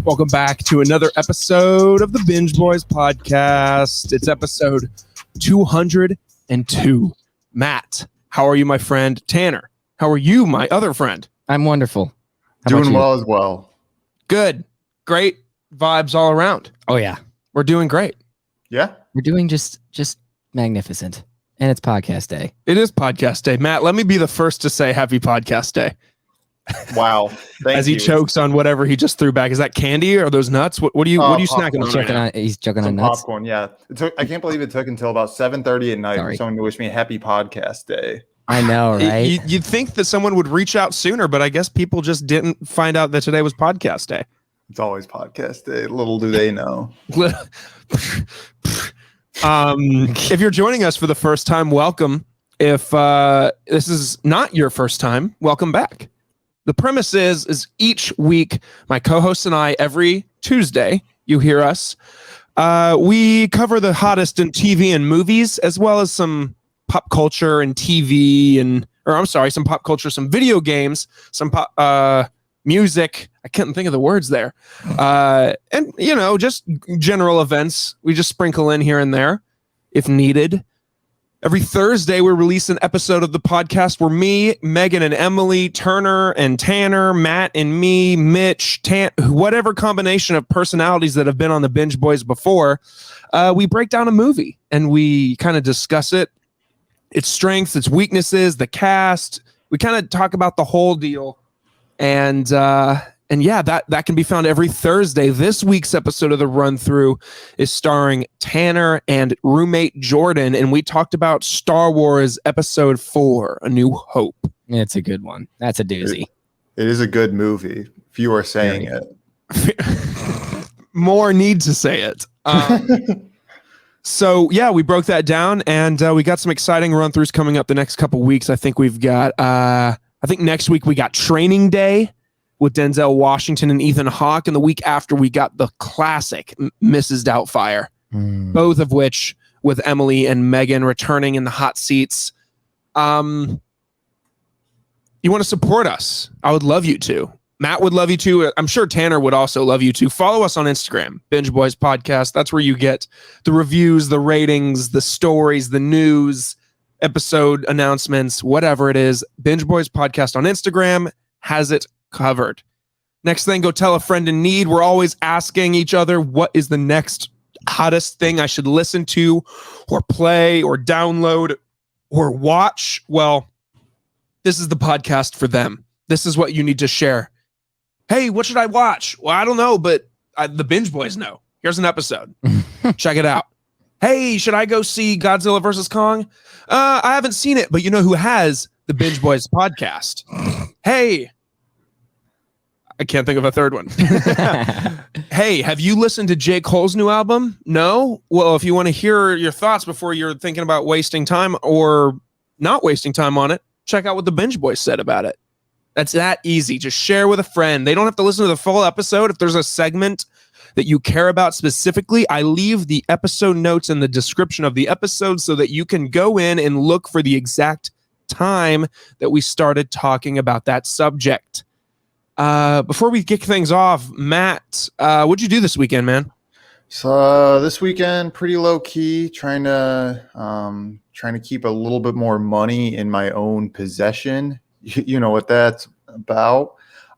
Welcome back to another episode of the Binge Boys podcast. It's episode 202. Matt, how are you, my friend? Tanner, how are you, my other friend? I'm wonderful. Doing well as well. Good. Great vibes all around. Oh, yeah. We're doing great. Yeah? We're doing just magnificent. And it's podcast day. It is podcast day. Matt, let me be the first to say happy podcast day. Wow. Thank As he you. chokes on whatever he just threw back. Is that candy or are those nuts? What are you snacking on right now? He's choking on Some nuts. popcorn, yeah. I can't believe it took until about 7:30 at night for someone to wish me a happy podcast day. I know, right? You'd think that someone would reach out sooner, but I guess people just didn't find out that today was podcast day. It's always podcast day. Little do they know. If you're joining us for the first time, welcome. If this is not your first time, welcome back. The premise is each week, my co-hosts and I, every Tuesday, you hear us, we cover the hottest in TV and movies, as well as some pop culture and TV some pop culture, some video games, some music. I couldn't think of the words there. And, just general events. We just sprinkle in here and there if needed. Every Thursday, we release an episode of the podcast where me, Megan and Emily, Turner and Tanner, Matt and me, Mitch, whatever combination of personalities that have been on the Binge Boys before, we break down a movie and we kind of discuss it, its strengths, its weaknesses, the cast. We kind of talk about the whole deal. And yeah, that can be found every Thursday. This week's episode of the Run Through is starring Tanner and roommate Jordan, and we talked about Star Wars Episode 4, A New Hope. It's a good one. That's a doozy. It is a good movie, if you are saying it. More need to say it. So, yeah, we broke that down, and we got some exciting run-throughs coming up the next couple weeks. I think we've got, next week we got Training Day with Denzel Washington and Ethan Hawke, and the week after we got the classic Mrs. Doubtfire, both of which with Emily and Megan returning in the hot seats. You want to support us? I would love you to. Matt would love you to. I'm sure Tanner would also love you to. Follow us on Instagram, Binge Boys Podcast. That's where you get the reviews, the ratings, the stories, the news, episode announcements, whatever it is. Binge Boys Podcast on Instagram has it covered. Next thing, go tell a friend in need. We're always asking each other, what is the next hottest thing I should listen to or play or download or watch? Well, this is the podcast for them. This is what you need to share. Hey, what should I watch? Well, I don't know, but the Binge Boys know. Here's an episode. Check it out. Hey, should I go see Godzilla vs. Kong? I haven't seen it, but you know who has? The Binge Boys podcast. Hey, I can't think of a third one. Hey, have you listened to J. Cole's new album? No? Well, if you want to hear your thoughts before you're thinking about wasting time or not wasting time on it, check out what the Binge Boys said about it. That's that easy. Just share with a friend. They don't have to listen to the full episode. If there's a segment that you care about specifically, I leave the episode notes in the description of the episode so that you can go in and look for the exact time that we started talking about that subject. Before we kick things off, Matt, what'd you do this weekend, man? So this weekend, pretty low key, trying to keep a little bit more money in my own possession. You know what that's about.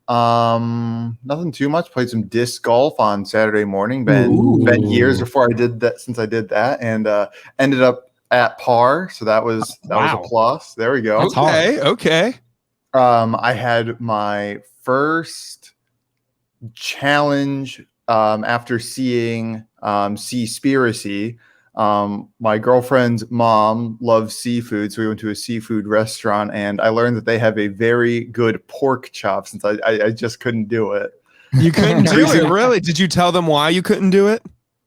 Nothing too much. Played some disc golf on Saturday morning. Been years before I did that since I did that, and ended up at par. So that was a plus. There we go. Okay. I had my first challenge after seeing Seaspiracy. My girlfriend's mom loves seafood, so we went to a seafood restaurant, and I learned that they have a very good pork chop since I just couldn't do it. You couldn't do it, really? Did you tell them why you couldn't do it?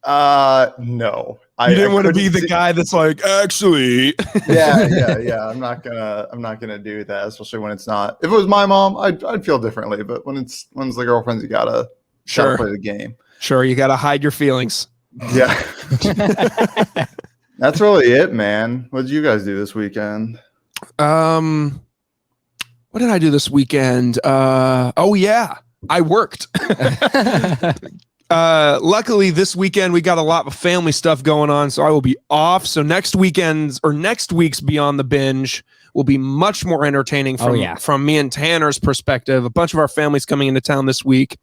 No. You didn't want to be the guy that's like, actually. Yeah. I'm not gonna do that, especially when it's not. If it was my mom, I'd feel differently. But when it's the girlfriends, you gotta play the game. Sure, you gotta hide your feelings. Yeah. That's really it, man. What did you guys do this weekend? What did I do this weekend? Oh yeah, I worked. Luckily this weekend we got a lot of family stuff going on, so I will be off. So next week's Beyond the Binge will be much more entertaining from me and Tanner's perspective. A bunch of our family's coming into town this week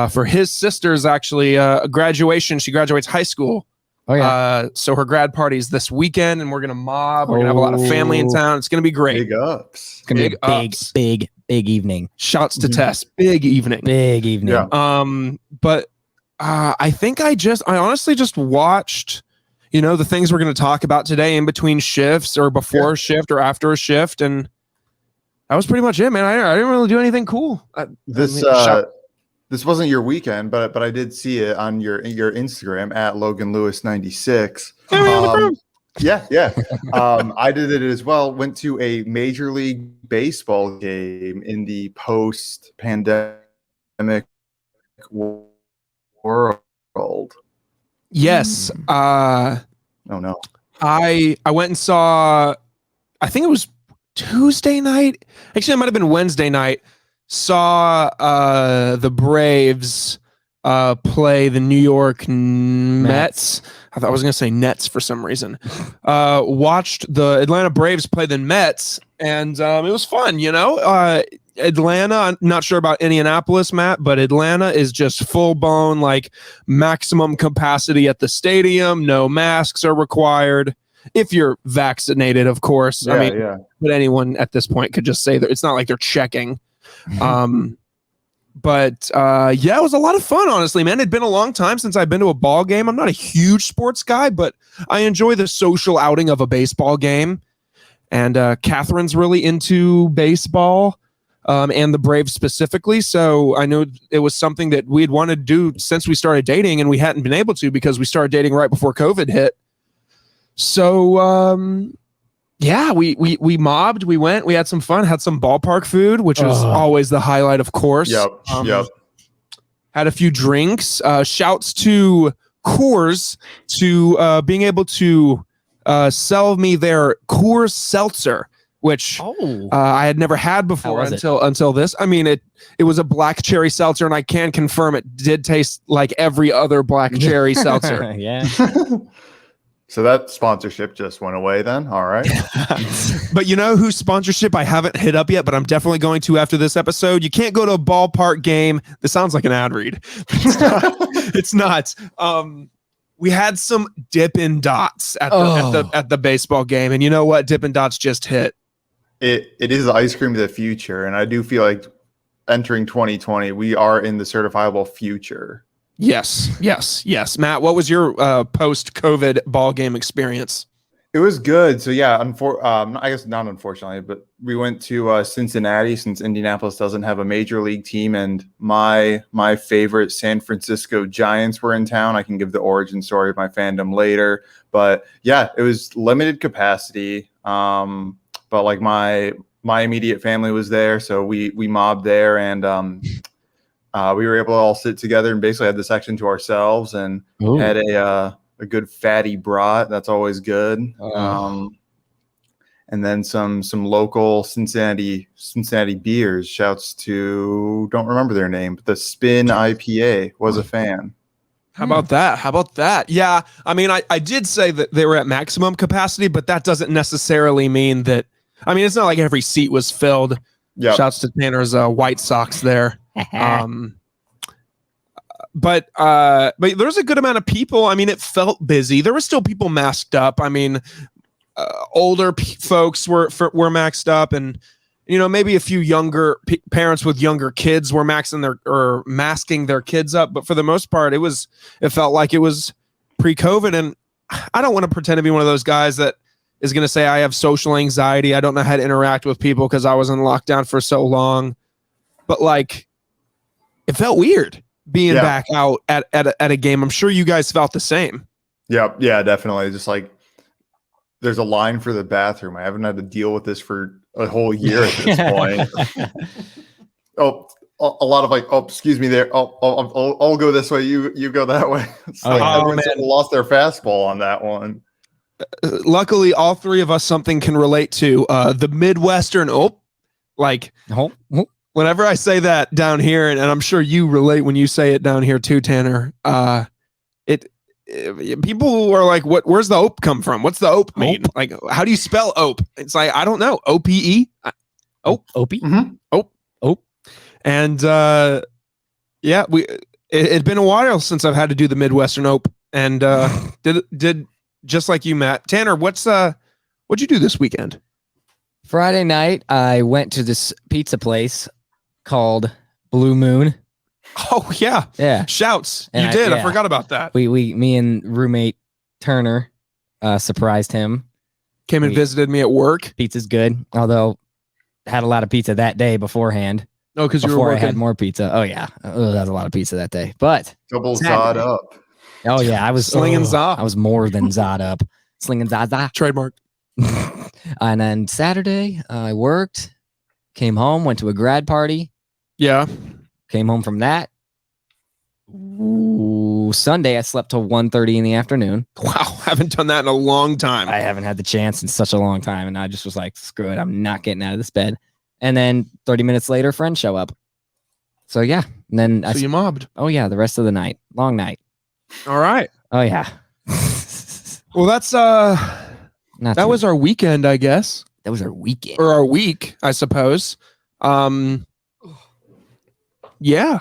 for his sister's actually graduation. She graduates high school. Oh yeah. So her grad party's this weekend, and we're gonna mob. We're gonna have a lot of family in town. It's gonna be great. Big ups. It's gonna be a big evening. Shouts to Tess. Big evening. Big evening. Yeah. But I think I honestly just watched, the things we're gonna talk about today in between shifts or before a shift or after a shift, and that was pretty much it, man. I didn't really do anything cool. This wasn't your weekend, but I did see it on your Instagram at Logan Lewis 96. Yeah. I did it as well. Went to a Major League Baseball game in the post-pandemic world. Yes. Oh no. I went and saw. I think it was Tuesday night. Actually, it might have been Wednesday night. Saw the Braves play the New York Mets. I thought I was going to say Nets for some reason. Watched the Atlanta Braves play the Mets, and it was fun, Atlanta, I'm not sure about Indianapolis, Matt, but Atlanta is just full-blown, like, maximum capacity at the stadium. No masks are required. If you're vaccinated, of course. But anyone at this point could just say that it's not like they're checking. But it was a lot of fun, honestly, man. It'd been a long time since I've been to a ball game. I'm not a huge sports guy, but I enjoy the social outing of a baseball game. And Catherine's really into baseball, and the Braves specifically. So I know it was something that we'd wanted to do since we started dating, and we hadn't been able to because we started dating right before COVID hit. So we mobbed, we went, we had some fun, had some ballpark food, which was always the highlight, of course. Yep. Had a few drinks. Shouts to Coors to being able to sell me their Coors Seltzer, which I had never had before until this. I mean, it was a black cherry seltzer, and I can confirm it did taste like every other black cherry seltzer. Yeah. So that sponsorship just went away then. All right. But you know whose sponsorship I haven't hit up yet, but I'm definitely going to after this episode? You can't go to a ballpark game. This sounds like an ad read. It's not. We had some Dippin' Dots at the baseball game, and you know what? Dippin' Dots just hit. It is the ice cream of the future, and I do feel like entering 2020, we are in the certifiable future. Yes. Matt, what was your post-COVID ball game experience? It was good. So yeah, I guess not unfortunately, but we went to Cincinnati since Indianapolis doesn't have a major league team, and my favorite San Francisco Giants were in town. I can give the origin story of my fandom later, but yeah, it was limited capacity. But like my immediate family was there, so we mobbed there, and we were able to all sit together and basically had the section to ourselves, and had a good fatty brat. That's always good. And then some local Cincinnati beers. Shouts to, don't remember their name, but the Spin IPA. Was a fan. How about that? Yeah, I mean, I did say that they were at maximum capacity, but that doesn't necessarily mean that. I mean, it's not like every seat was filled. Yep. Shouts to Tanner's White Sox there. But there's a good amount of people. I mean, it felt busy. There were still people masked up. I mean, older folks were maxed up, and maybe a few younger parents with younger kids were masking their kids up. But for the most part, it felt like it was pre-COVID. And I don't want to pretend to be one of those guys that is going to say I have social anxiety. I don't know how to interact with people because I was in lockdown for so long. But like, it felt weird being back out at a game. I'm sure you guys felt the same. Yeah, definitely. Just like there's a line for the bathroom. I haven't had to deal with this for a whole year at this point. A lot of like, excuse me there. I'll go this way. You go that way. It's like everyone's lost their fastball on that one. luckily, all three of us something can relate to. The Midwestern like whenever I say that down here, and I'm sure you relate when you say it down here too, Tanner. People are like, where's the ope come from? What's the ope mean? Like, how do you spell ope? It's like, I don't know. OPE? Opie? Mhm. Ope. And yeah, it'd been a while since I've had to do the Midwestern ope. And did just like you, Matt. Tanner, what'd you do this weekend? Friday night, I went to this pizza place called Blue Moon. Oh yeah. Yeah. Shouts. And You did. yeah. I forgot about that. Me and roommate Turner surprised him. Came and visited me at work. Pizza's good, although had a lot of pizza that day beforehand. Oh, because you were Before I working. had more pizza. Oh yeah, that was a lot of pizza that day. But Double Zod up. oh yeah, I was Slinging za. I was more than Zod up, slinging Zaza. Trademark. And then Saturday, I worked, came home, went to a grad party, Yeah. came home from that. Ooh, Sunday, I slept till 1:30 in the afternoon. Wow. Haven't done that in a long time. I haven't had the chance in such a long time, and I just was like, screw it, I'm not getting out of this bed. And then 30 minutes later, friends show up. So yeah, and then So you mobbed. oh yeah, the rest of the night, long night. All right. Oh yeah. Well, that's Not that too- was our weekend, I guess, that was our weekend. or our week, I suppose. Yeah.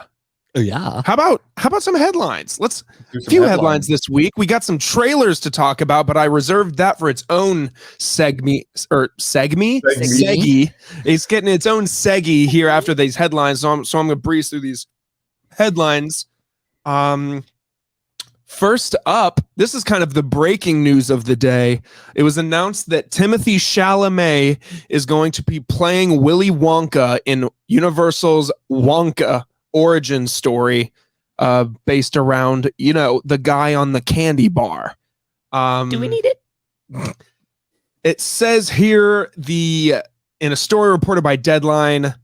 Oh yeah. How about some headlines? Let's Do some few headlines this week. We got some trailers to talk about, but I reserved that for its own segment. Seggy. It's getting its own seggy here after these headlines. So I'm gonna breeze through these headlines. First up, this is kind of the breaking news of the day. It was announced that Timothée Chalamet is going to be playing Willy Wonka in Universal's Wonka origin story, based around, the guy on the candy bar. Do we need it? It says here in a story reported by Deadline,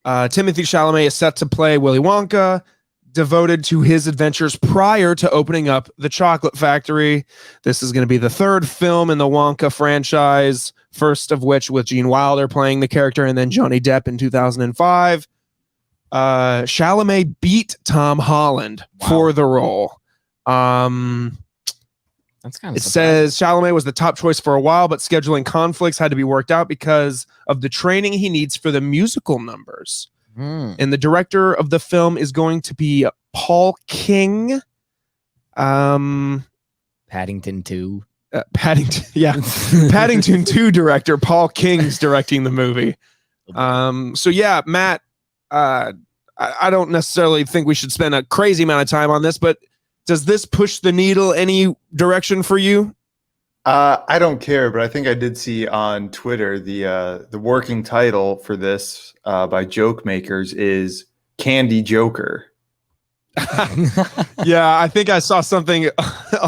Timothée Chalamet is set to play Willy Wonka, devoted to his adventures prior to opening up the chocolate factory. This is going to be the third film in the Wonka franchise, first of which with Gene Wilder playing the character, and then Johnny Depp in 2005. Chalamet beat Tom Holland for the role. That's kind of. It says Chalamet was the top choice for a while, but scheduling conflicts had to be worked out because of the training he needs for the musical numbers. And the director of the film is going to be Paul King. Paddington 2. Paddington, yeah. Paddington 2 director Paul King's directing the movie. So yeah, Matt, I don't necessarily think we should spend a crazy amount of time on this, but does this push the needle any direction for you? I don't care, but I think I did see on Twitter the working title for this by Joke Makers is Candy Joker. Yeah, I think I saw something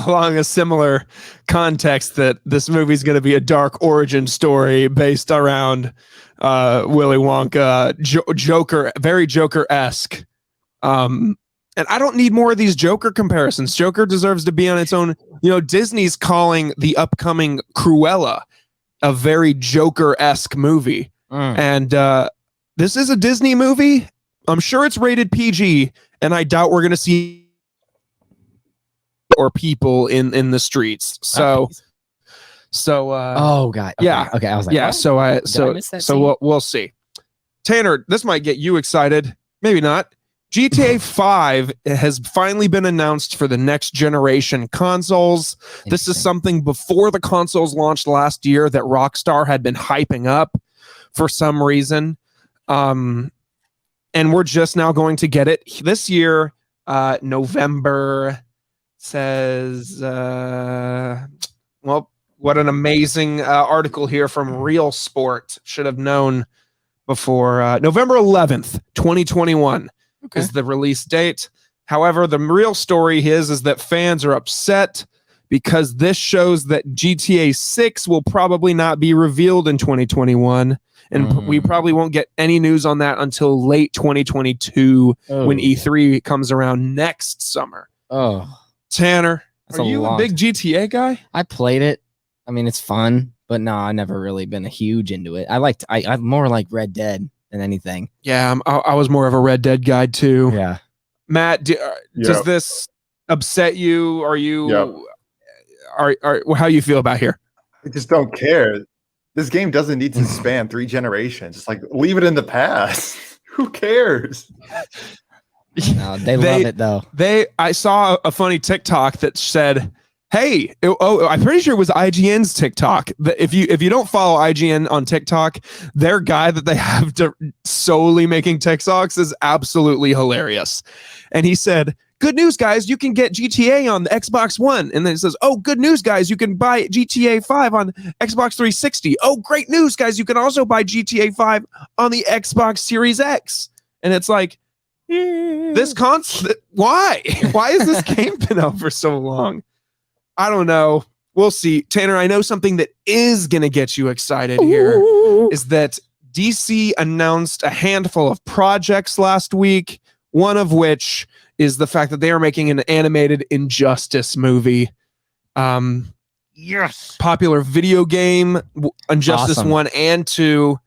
along a similar context that this movie's going to be a dark origin story based around Willy Wonka, Joker, very Joker-esque. And I don't need more of these Joker comparisons. Joker deserves to be on its own. Disney's calling the upcoming Cruella a very Joker-esque movie. And this is a Disney movie. I'm sure it's rated PG, and I doubt we're going to see or people in the streets. So oh god. Okay. yeah. Okay. I was like, yeah. what? So I miss that scene? we'll see. Tanner, this might get you excited. Maybe not. GTA 5 has finally been announced for the next generation consoles. This is something before the consoles launched last year that Rockstar had been hyping up for some reason. And we're just now going to get it this year. November says, well, what an amazing article here from Real Sport. Should have known before. November 11th, 2021. Is the release date. However, the real story is that fans are upset because this shows that GTA 6 will probably not be revealed in 2021, and we probably won't get any news on that until late 2022 when E3 comes around next summer. Oh, Tanner, That's are you a big GTA guy? I played it I mean, it's fun, but no, I've never really been a huge into it. I'm more like Red Dead than anything. Yeah, I was more of a Red Dead guy too. Yeah. Matt, does this upset you? Are you are how you feel about here? I just don't care. This game doesn't need to span 3 generations. It's like, leave it in the past. Who cares? No, they love it though. I saw a funny TikTok that said, "Hey, I'm pretty sure it was IGN's TikTok. If you don't follow IGN on TikTok, their guy that they have solely making TikToks is absolutely hilarious." And he said, "Good news, guys, you can get GTA on the Xbox One." And then it says, "Oh, good news, guys, you can buy GTA 5 on Xbox 360. Oh, great news, guys, you can also buy GTA 5 on the Xbox Series X." And it's like, this constant, why has this game been out for so long? I don't know. We'll see. Tanner, I know something that is going to get you excited here is that DC announced a handful of projects last week, one of which is the fact that they are making an animated Injustice movie. Yes. Popular video game, Injustice Awesome. 1 and 2.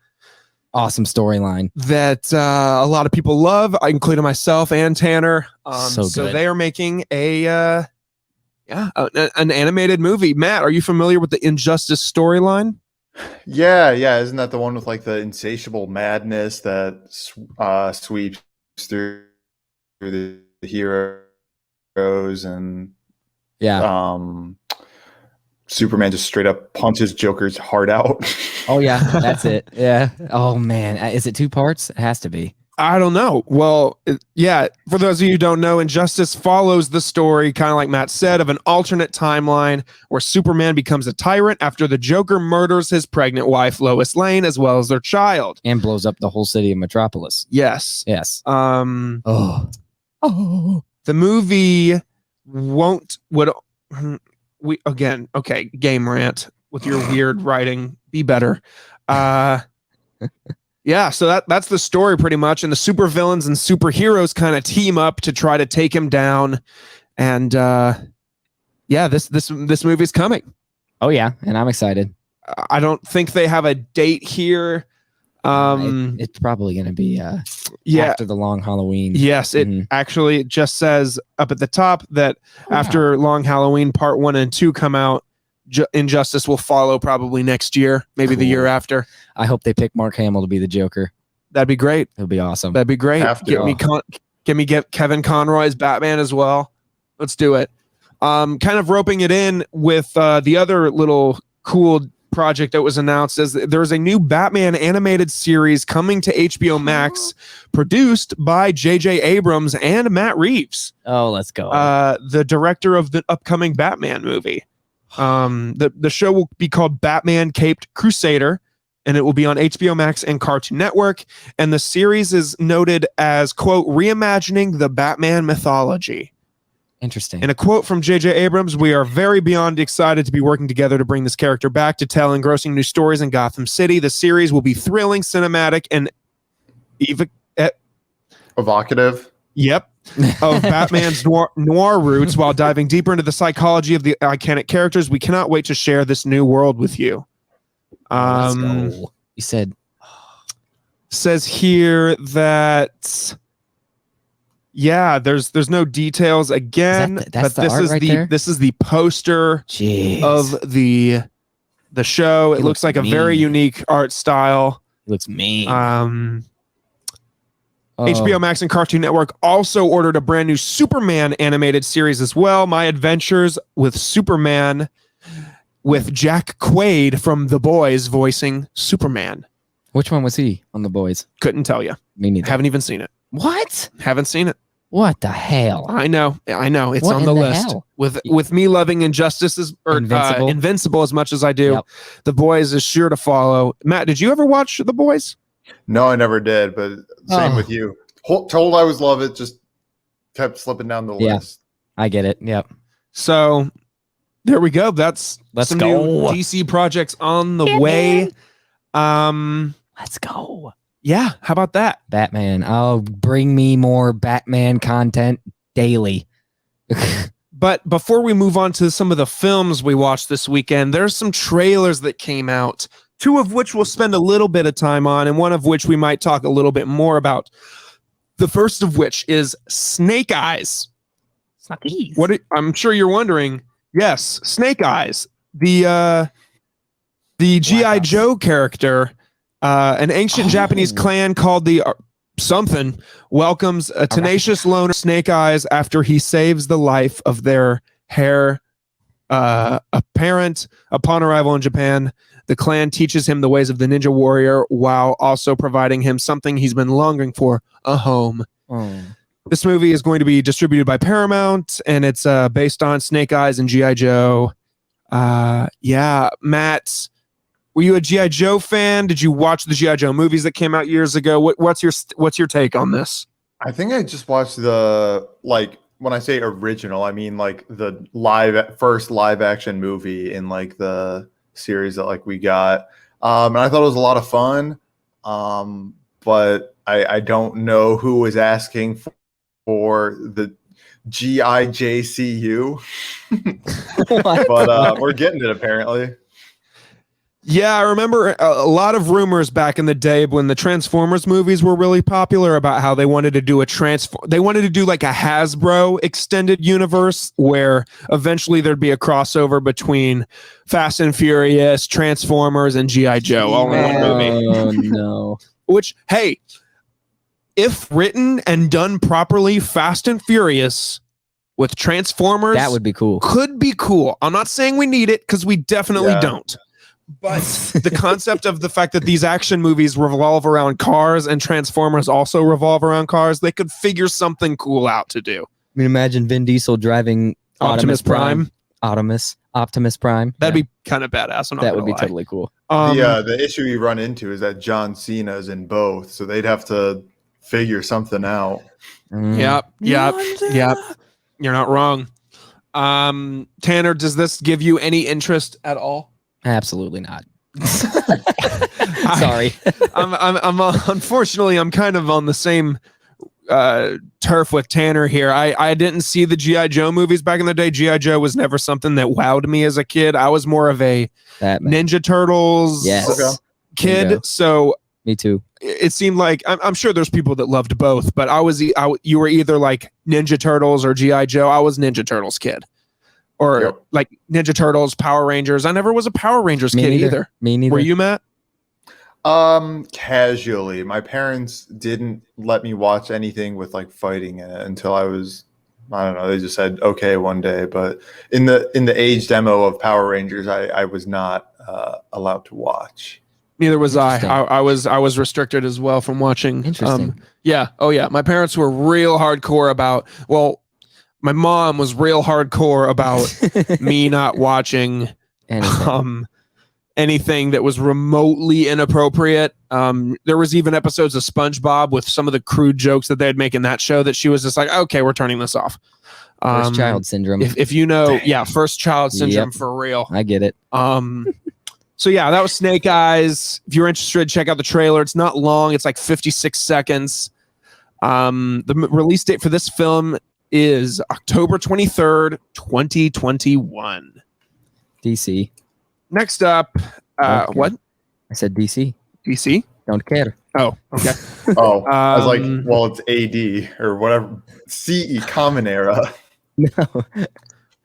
Awesome storyline That a lot of people love, including myself and Tanner. So good. They are making an animated movie. Matt, are you familiar with the Injustice storyline? Yeah. Isn't that the one with like the insatiable madness that sweeps through the heroes and Superman just straight up punches Joker's heart out? Oh yeah, that's it. Yeah. Oh man, is it 2 parts? It has to be. I don't know. Well, for those of you who don't know, Injustice follows the story, kind of like Matt said, of an alternate timeline where Superman becomes a tyrant after the Joker murders his pregnant wife, Lois Lane, as well as their child. And blows up the whole city of Metropolis. Yes. Yes. The movie game rant with your weird writing. Be better. Yeah, so that's the story pretty much, and the supervillains and superheroes kind of team up to try to take him down, and this movie's coming. Oh yeah, and I'm excited. I don't think they have a date here. It's probably going to be after the long Halloween. Yes, it actually just says up at the top that after Long Halloween Part 1 and 2 come out, Injustice will follow probably next year, maybe the year after. I hope they pick Mark Hamill to be the Joker. That'd be great. It'll be awesome. That'd be great. Get Kevin Conroy as Batman as well. Let's do it. Kind of roping it in with the other little cool project that was announced is there's a new Batman animated series coming to HBO Max, produced by J.J. Abrams and Matt Reeves. Oh, let's go. The director of the upcoming Batman movie. The show will be called Batman Caped Crusader, and it will be on HBO Max and Cartoon Network. And the series is noted as, quote, reimagining the Batman mythology. Interesting. In a quote from J.J. Abrams, "We are very beyond excited to be working together to bring this character back to tell engrossing new stories in Gotham City. The series will be thrilling, cinematic, and evocative. Yep. Of Batman's noir roots while diving deeper into the psychology of the iconic characters. We cannot wait to share this new world with you." Let's go. You says here that there's no details again, but this is the poster of the show. It looks like a very unique art style. It looks mean. HBO Max and Cartoon Network also ordered a brand new Superman animated series as well. My Adventures with Superman, with Jack Quaid from The Boys voicing Superman. Which one was he on The Boys? Couldn't tell you. Me neither. Haven't even seen it. What? Haven't seen it. What the hell? I know. It's What on the in the list. hell? With me loving Invincible as much as I do. Yep. The Boys is sure to follow. Matt, did you ever watch The Boys? No, I never did, but same with you. Told I was love it, just kept slipping down the list. I get it. Yep. So there we go. Let's some go. New DC projects on the way. Let's go. Yeah, how about that? Batman. Oh, bring me more Batman content daily. But before we move on to some of the films we watched this weekend, there's some trailers that came out, two of which we'll spend a little bit of time on, and one of which we might talk a little bit more about. The first of which is Snake Eyes. Snakes. I'm sure you're wondering. Yes, Snake Eyes, the G.I. Joe character, an ancient Japanese clan called the something welcomes a tenacious loner, Snake Eyes, after he saves the life of their heir apparent. Upon arrival in Japan, the clan teaches him the ways of the ninja warrior while also providing him something he's been longing for, a home. This movie is going to be distributed by Paramount, and it's based on Snake Eyes and G.I. Joe. Yeah, Matt, were you a G.I. Joe fan? Did you watch the G.I. Joe movies that came out years ago? What's your take on this? I think I just watched the, like, when I say original, I mean like the first live action movie in like the series that like we got. And I thought it was a lot of fun. But I don't know who was asking for the GIJCU. But we're getting it apparently. Yeah, I remember a lot of rumors back in the day when the Transformers movies were really popular about how they wanted to do like a Hasbro extended universe where eventually there'd be a crossover between Fast and Furious, Transformers, and G.I. Joe all in one movie. Oh no. Which, hey, if written and done properly, Fast and Furious with Transformers, That would be cool. could be cool. I'm not saying we need it because we definitely don't. But the concept of the fact that these action movies revolve around cars and Transformers also revolve around cars, they could figure something cool out to do. I mean, imagine Vin Diesel driving Optimus Prime. Optimus Prime. That'd be kind of badass. That would be totally cool. The issue you run into is that John Cena's in both, so they'd have to figure something out. Yep. You're not wrong. Tanner, does this give you any interest at all? Absolutely not. Sorry. I'm unfortunately I'm kind of on the same turf with Tanner here. I didn't see the G.I. Joe movies back in the day. G.I. Joe was never something that wowed me as a kid. I was more of a Ninja Turtles kid. So me too. It seemed like I'm sure there's people that loved both, but you were either like Ninja Turtles or G.I. Joe. I was Ninja Turtles kid. Or like Ninja Turtles, Power Rangers. I never was a Power Rangers kid either. Me neither. Were you, Matt? Casually. My parents didn't let me watch anything with like fighting in it until I was, I don't know, they just said okay one day. But in the age demo of Power Rangers, I was not allowed to watch. Neither was I. I was restricted as well from watching. Interesting. Yeah. Oh yeah. My parents were real hardcore about, my mom was real hardcore about me not watching anything that was remotely inappropriate. There was even episodes of SpongeBob with some of the crude jokes that they'd make in that show that she was just like, okay, we're turning this off. First child syndrome. If you know, first child syndrome for real. I get it. So yeah, that was Snake Eyes. If you're interested, check out the trailer. It's not long. It's like 56 seconds. The release date for this film is October 23rd, 2021. DC. Next up, what? I said DC. DC? Don't care. Oh, okay. I was like, well, it's AD or whatever. CE, Common Era. No.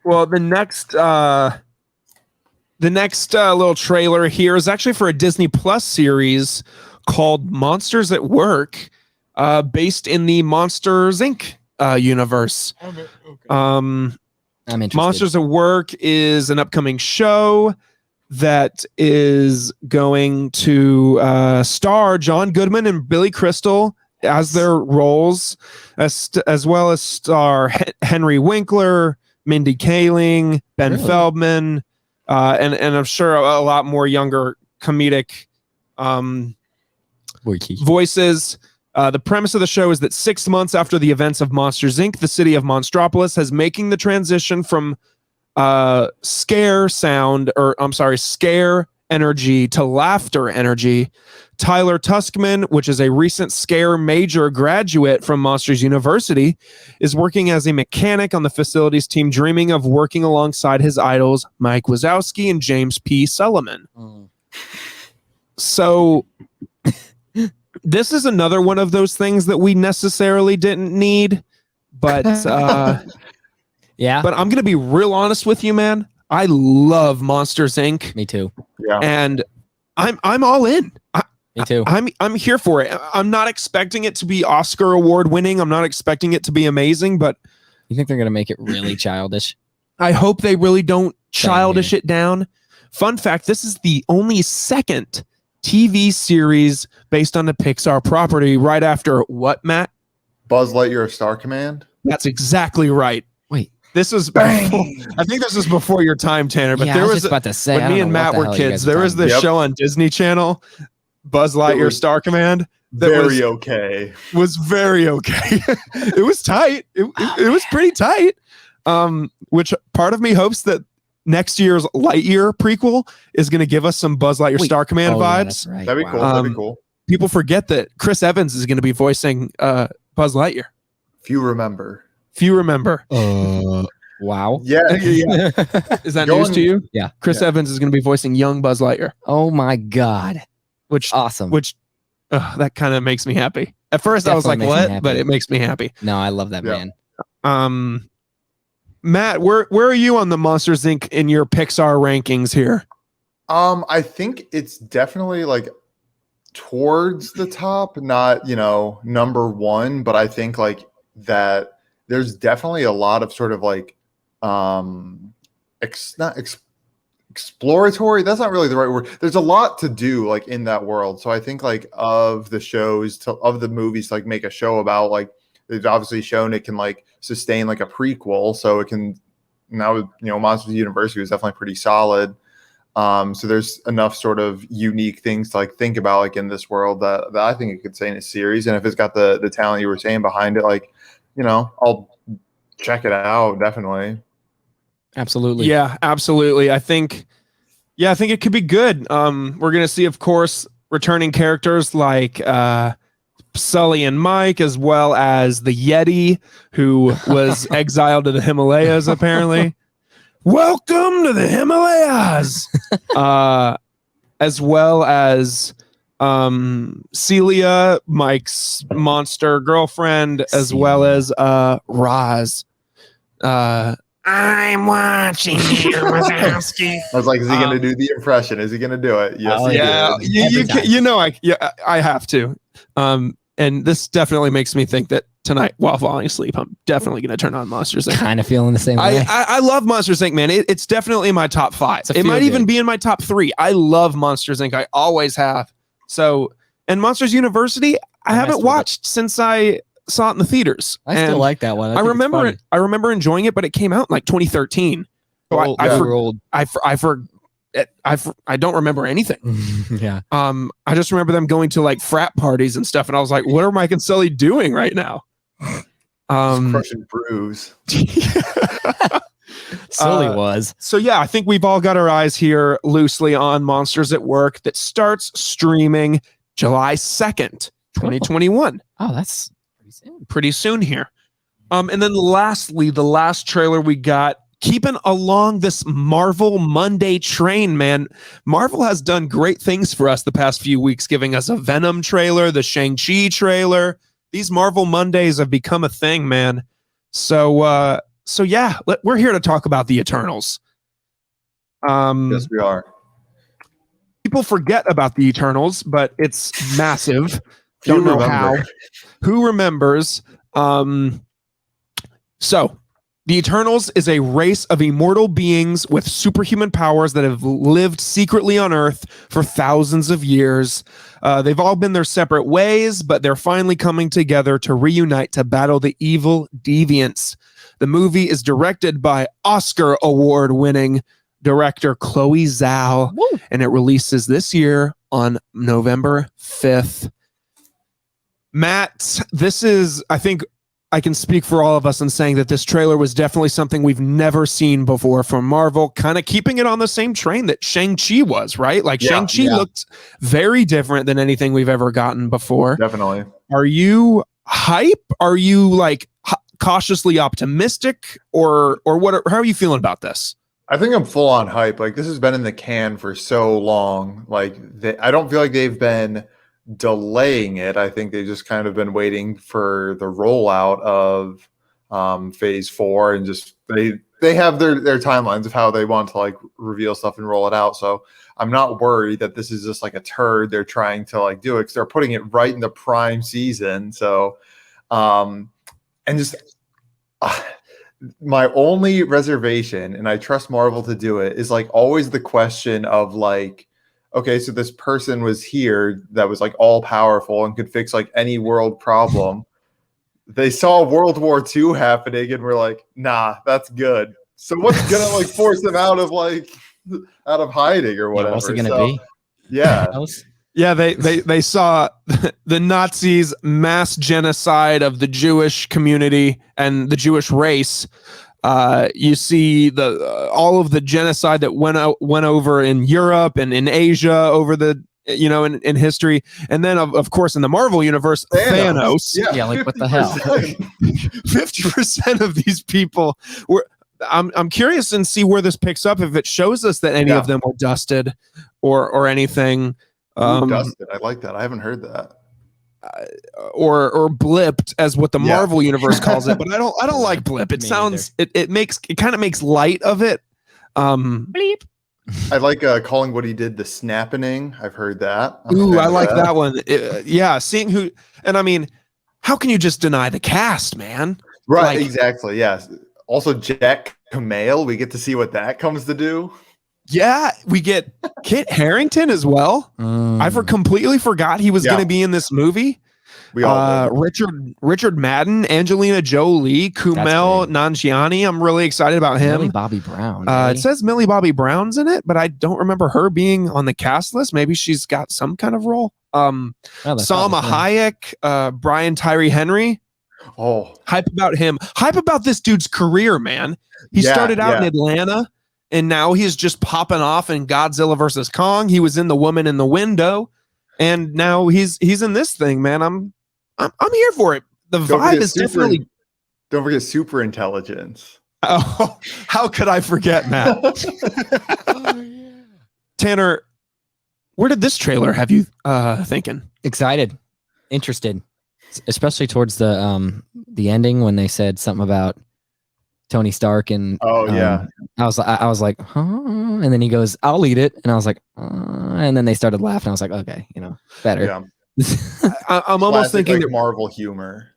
Well, the next little trailer here is actually for a Disney Plus series called Monsters at Work, based in the Monsters Inc. Universe. Okay. I'm interested. Monsters at Work is an upcoming show that is going to star John Goodman and Billy Crystal as their roles, as well as star Henry Winkler, Mindy Kaling, Ben Feldman, and I'm sure a lot more younger comedic voices. The premise of the show is that 6 months after the events of Monsters Inc., the city of Monstropolis has making the transition from scare energy to laughter energy. Tyler Tuskman, which is a recent Scare Major graduate from Monsters University, is working as a mechanic on the facilities team, dreaming of working alongside his idols, Mike Wazowski and James P. Sullivan. So this is another one of those things that we necessarily didn't need, but yeah. But I'm going to be real honest with you, man. I love Monsters Inc. Me too. Yeah. And I'm all in. Me too. I'm here for it. I'm not expecting it to be Oscar award winning. I'm not expecting it to be amazing, but You think they're gonna make it really childish? I hope they really don't childish it down. Fun fact, this is the only second TV series based on the Pixar property right after what, Matt? Buzz Lightyear Star Command. That's exactly right. Wait. This was I think this was before your time, Tanner, but Yeah, there I was was just about to say, I when don't me and know what Matt the were hell you kids, guys there are was talking this Yep. show on Disney Channel, Buzz Lightyear was Star Command, that Very okay. was very okay. It was tight. It was pretty tight. Which part of me hopes that next year's Lightyear prequel is going to give us some Buzz Lightyear Wait. Star Command Oh, yeah, vibes. that's right. That'd be cool. Wow. That'd be cool. People forget that Chris Evans is going to be voicing Buzz Lightyear. If you remember. If you remember. Wow. Yeah. Is that news to you? Yeah. Chris Evans is going to be voicing young Buzz Lightyear, Oh my God. which Awesome. that kind of makes me happy. At first I was like, Definitely makes me what? happy. But it makes me happy. No, I love that Yeah. man. Matt, where are you on the Monsters Inc. in your Pixar rankings here? I think it's definitely like towards the top, not, number one, but I think like that there's definitely a lot of sort of like exploratory, that's not really the right word. There's a lot to do like in that world. So I think like of the movies to like make a show about, like they've obviously shown it can like sustain like a prequel, so it can now, Monsters University was definitely pretty solid. So there's enough sort of unique things to like think about like in this world that I think it could stay in a series. And if it's got the talent you were saying behind it, like, I'll check it out. Definitely. Absolutely. Yeah, absolutely. I think it could be good. We're gonna see, of course, returning characters like Sully and Mike, as well as the Yeti, who was exiled to the Himalayas, apparently. Welcome to the Himalayas. As well as Celia, Mike's monster girlfriend, as well as Roz. I'm watching you, Wazowski. I was like, is he going to do the impression? Is he going to do it? Yes. Oh, he Yeah, did. I have to. And this definitely makes me think that tonight, while falling asleep, I'm definitely going to turn on Monsters Inc. Kind of feeling the same way. I love Monsters Inc., man. It's definitely in my top 5. It's a It might feel even good. be in my top 3. I love Monsters Inc. I always have. So, and Monsters University, I messed haven't with watched since I saw it in the theaters. I still And like that one. I remember it. I remember enjoying it, but it came out in like 2013. So Oh, I don't remember anything. yeah. I just remember them going to like frat parties and stuff, and I was like, "What are Mike and Sully doing right now?" Crushing brews. Sully was. So yeah, I think we've all got our eyes here loosely on Monsters at Work that starts streaming July 2nd, 2021. Oh, that's pretty soon. Pretty soon here. And then lastly, the last trailer we got, keeping along this Marvel Monday train, man. Marvel has done great things for us the past few weeks, giving us a Venom trailer, the Shang-Chi trailer. These Marvel Mondays have become a thing, man. So yeah, we're here to talk about the Eternals. Yes, we are. People forget about the Eternals, but it's massive. Few Don't know remember. how. Who remembers? So, the Eternals is a race of immortal beings with superhuman powers that have lived secretly on Earth for thousands of years. They've all been their separate ways, but they're finally coming together to reunite to battle the evil deviants. The movie is directed by Oscar award-winning director Chloe Zhao, and it releases this year on November 5th. Matt, this is, I think I can speak for all of us in saying that this trailer was definitely something we've never seen before from Marvel, kind of keeping it on the same train that Shang-Chi was, right? Like Shang-Chi looked very different than anything we've ever gotten before. Definitely. Are you hype? Are you like cautiously optimistic, or what? How are you feeling about this? I think I'm full on hype. Like, this has been in the can for so long. Like, I don't feel like they've been delaying it. I think they've just kind of been waiting for the rollout of phase 4, and just they have their timelines of how they want to like reveal stuff and roll it out. So I'm not worried that this is just like a turd they're trying to like do it, because they're putting it right in the prime season. So and just my only reservation, and I trust Marvel to do it, is like always the question of like, okay, so this person was here that was like all powerful and could fix like any world problem. They saw World War II happening and were like, nah, that's good. So what's gonna like force them out of hiding or whatever? What's it gonna be? Yeah. Yeah, they saw the Nazis' mass genocide of the Jewish community and the Jewish race. You see all of the genocide that went over in Europe and in Asia over the in history, and then of course in the Marvel universe, Thanos. Yeah, like what the hell? 50% of these people were. I'm curious and see where this picks up, if it shows us that any of them were dusted or anything. Dusted. I like that. I haven't heard that. Or blipped, as what the Marvel universe calls it, but I don't like blip. It sounds it kind of makes light of it. Bleep. I like calling what he did the snapping. I've heard that. Ooh, I like that one. Yeah, seeing who, and I mean, how can you just deny the cast, man? Right, exactly. Yes. Also, Jack Kamale, we get to see what that comes to do. Yeah, we get Kit Harington as well. I completely forgot he was going to be in this movie. We all Richard Madden, Angelina Jolie, Kumail Nanjiani. I'm really excited about him. Millie Bobby Brown. It says Millie Bobby Brown's in it, but I don't remember her being on the cast list. Maybe she's got some kind of role. Salma Hayek, Brian Tyree Henry. Oh, hype about him. Hype about this dude's career, man. He started out in Atlanta, and now he's just popping off in Godzilla versus Kong. He was in The Woman in the Window, and now he's in this thing, man. I'm here for it. The vibe is definitely. Don't forget super intelligence. Oh, how could I forget, Matt? Tanner, where did this trailer have you thinking? Excited, interested, especially towards the ending when they said something about Tony Stark and I was like, huh? And then he goes, I'll lead it, and I was like, and then they started laughing. I was like, okay, better. Yeah. I'm almost thinking that Marvel humor.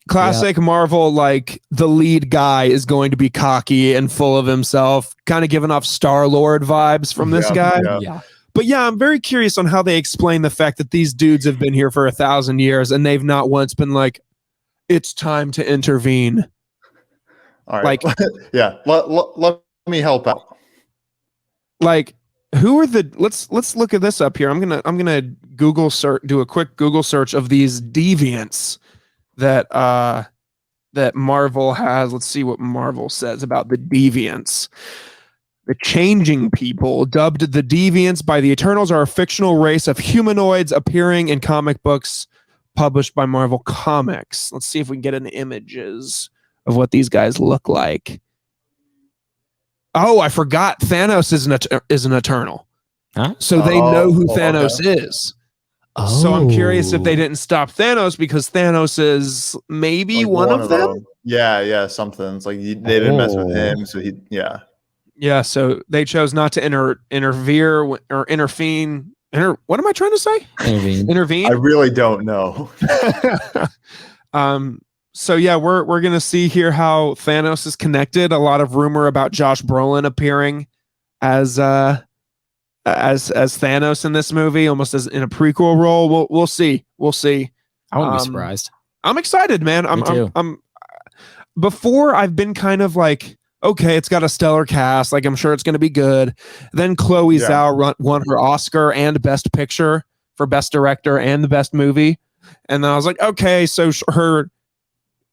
Classic Marvel, like the lead guy is going to be cocky and full of himself, kind of giving off Star-Lord vibes from this guy. Yeah. But yeah, I'm very curious on how they explain the fact that these dudes have been here for 1,000 years and they've not once been like, it's time to intervene. All right. Like, let me help out. Like, who are the let's look at this up here. I'm gonna Google search, do a quick Google search of these deviants that Marvel has. Let's see what Marvel says about the deviants. The changing people, dubbed the deviants by the Eternals, are a fictional race of humanoids appearing in comic books published by Marvel Comics. Let's see if we can get any images of what these guys look like. Oh, I forgot. Thanos is an Eternal. Huh? So they know who Thanos is. Oh. So I'm curious if they didn't stop Thanos because Thanos is maybe like one of them. Yeah, something. It's like they didn't mess with him, so Yeah, so they chose not to interfere or intervene. What am I trying to say? Intervene. I really don't know. So yeah, we're gonna see here how Thanos is connected. A lot of rumor about Josh Brolin appearing as Thanos in this movie, almost as in a prequel role. We'll see. I wouldn't be surprised. I'm excited, man. I'm before I've been kind of like, okay, it's got a stellar cast. Like I'm sure it's gonna be good. Then Chloe Zhao won her Oscar and Best Picture for Best Director and the Best Movie, and then I was like, okay, so her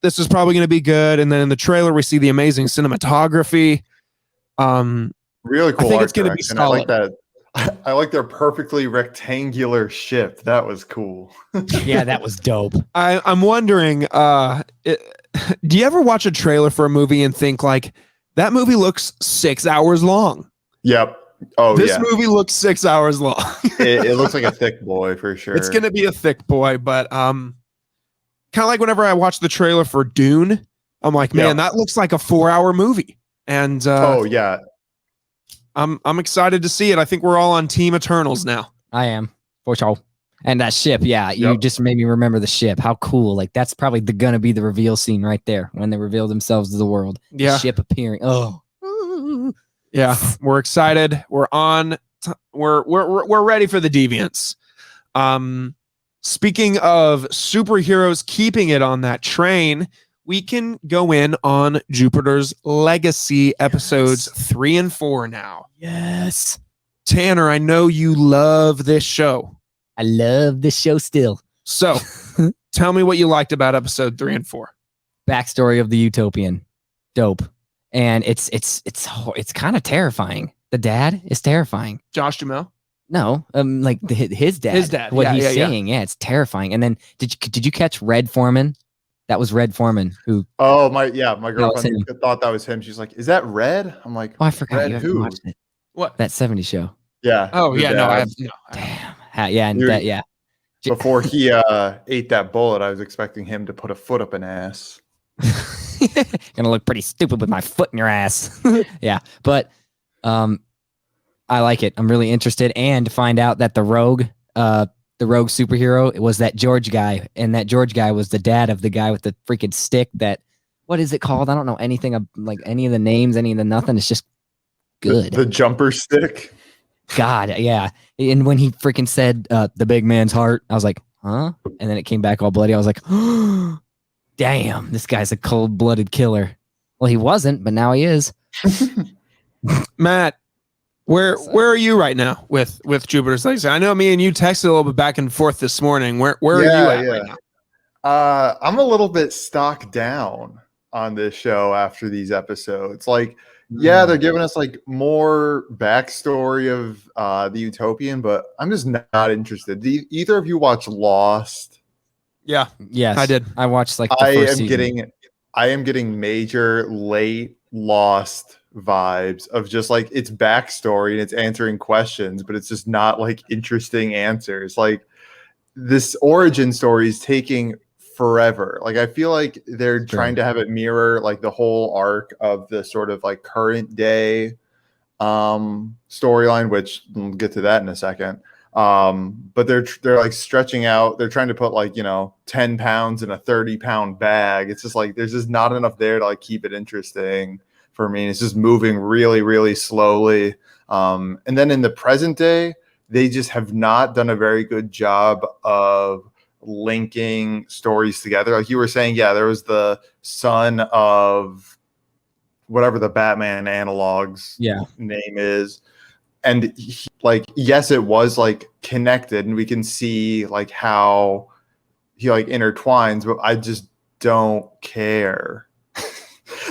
this is probably going to be good. And then in the trailer, we see the amazing cinematography. Really cool. I think art it's going to be direction. solid. I like that. I like their perfectly rectangular ship. That was cool. Yeah, that was dope. I'm wondering, do you ever watch a trailer for a movie and think like, that movie looks 6 hours long? Yep. Oh, this movie looks 6 hours long. It looks like a thick boy for sure. It's going to be a thick boy, but kind of like whenever I watch the trailer for Dune, I'm like, man, that looks like a 4-hour movie. And oh yeah, I'm excited to see it. I think we're all on Team Eternals now. I am, for sure. And that ship, you just made me remember the ship. How cool. Like, that's probably gonna be the reveal scene right there when they reveal themselves to the world. Yeah. The ship appearing. Oh. Yeah, we're excited. We're on. We're ready for the deviants. Speaking of superheroes keeping it on that train, we can go in on Jupiter's Legacy episodes 3 and 4 now. Yes. Tanner, I know you love this show. I love this show still. So tell me what you liked about episode 3 and 4. Backstory of the Utopian. Dope. And it's kind of terrifying. The dad is terrifying. Josh Duhamel? No, like his dad. His dad. What he's saying, yeah, it's terrifying. And then did you catch Red Foreman? That was Red Foreman who. Oh my girlfriend thought that was him. She's like, "Is that Red?" I'm like, "Oh, I forgot Red you haven't watched it." What? That '70s show. Yeah. Oh yeah, no, I have. No, damn. Yeah, and that yeah. Before he ate that bullet, I was expecting him to put a foot up an ass. Gonna look pretty stupid with my foot in your ass. Yeah, but I like it. I'm really interested, and to find out that the rogue superhero, it was that George guy, and that George guy was the dad of the guy with the freaking stick. That, what is it called? I don't know anything of like any of the names, any of the nothing. It's just good. The jumper stick. God, yeah. And when he freaking said the big man's heart, I was like, huh? And then it came back all bloody. I was like, oh, damn, this guy's a cold-blooded killer. Well, he wasn't, but now he is. Matt, where are you right now with Jupiter's Legacy? I know me and you texted a little bit back and forth this morning. Where are you at right now? I'm a little bit stocked down on this show after these episodes. Like, yeah, they're giving us like more backstory of the Utopian, but I'm just not interested. Do either of you watch Lost? Yeah. Yes, I did. I watched like the first season. I am getting major late Lost vibes of just like its backstory and it's answering questions, but it's just not like interesting answers. Like, this origin story is taking forever. Like, I feel like they're trying to have it mirror like the whole arc of the sort of like current day storyline, which we'll get to that in a second. But they're like stretching out. They're trying to put like, 10 pounds in a 30-pound bag. It's just like there's just not enough there to like keep it interesting for me. It's just moving really, really slowly. And then in the present day, they just have not done a very good job of linking stories together. Like you were saying, yeah, there was the son of whatever the Batman analog's name is. And yes, it was like connected and we can see like how he like intertwines, but I just don't care.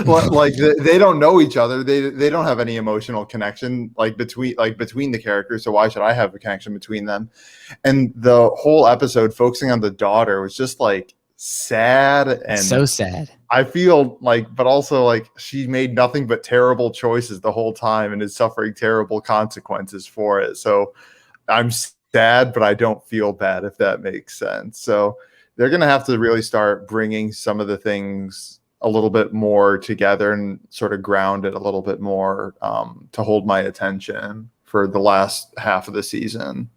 Like they don't know each other. They don't have any emotional connection between the characters. So why should I have a connection between them? And the whole episode focusing on the daughter was just like sad and so sad. I feel like, but also like she made nothing but terrible choices the whole time and is suffering terrible consequences for it. So I'm sad, but I don't feel bad, if that makes sense. So they're going to have to really start bringing some of the things a little bit more together and sort of ground it a little bit more to hold my attention for the last half of the season.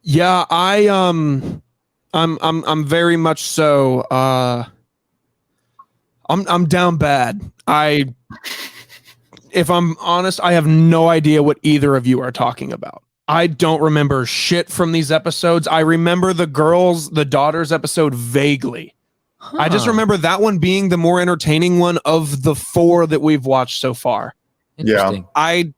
Yeah, I'm very much so. I'm down bad. If I'm honest, I have no idea what either of you are talking about. I don't remember shit from these episodes. I remember the daughters episode vaguely. Huh. I just remember that one being the more entertaining one of the 4 that we've watched so far. Interesting. I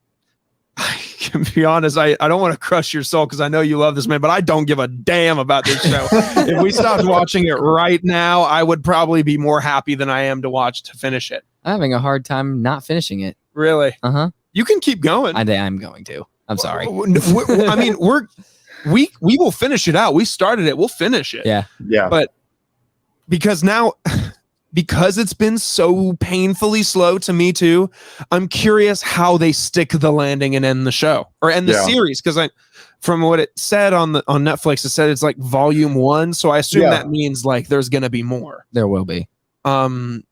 to be honest, I don't want to crush your soul because I know you love this, man, but I don't give a damn about this show. If we stopped watching it right now, I would probably be more happy than I am to finish it. I'm having a hard time not finishing it. Really? Uh-huh. You can keep going. I'm going to. I'm sorry. I mean, we will finish it out. We started it. We'll finish it. Yeah. But because it's been so painfully slow to me too, I'm curious how they stick the landing and end the show or end the series. Because from what it said on Netflix, it said it's like volume 1. So I assume that means like there's gonna be more. There will be. And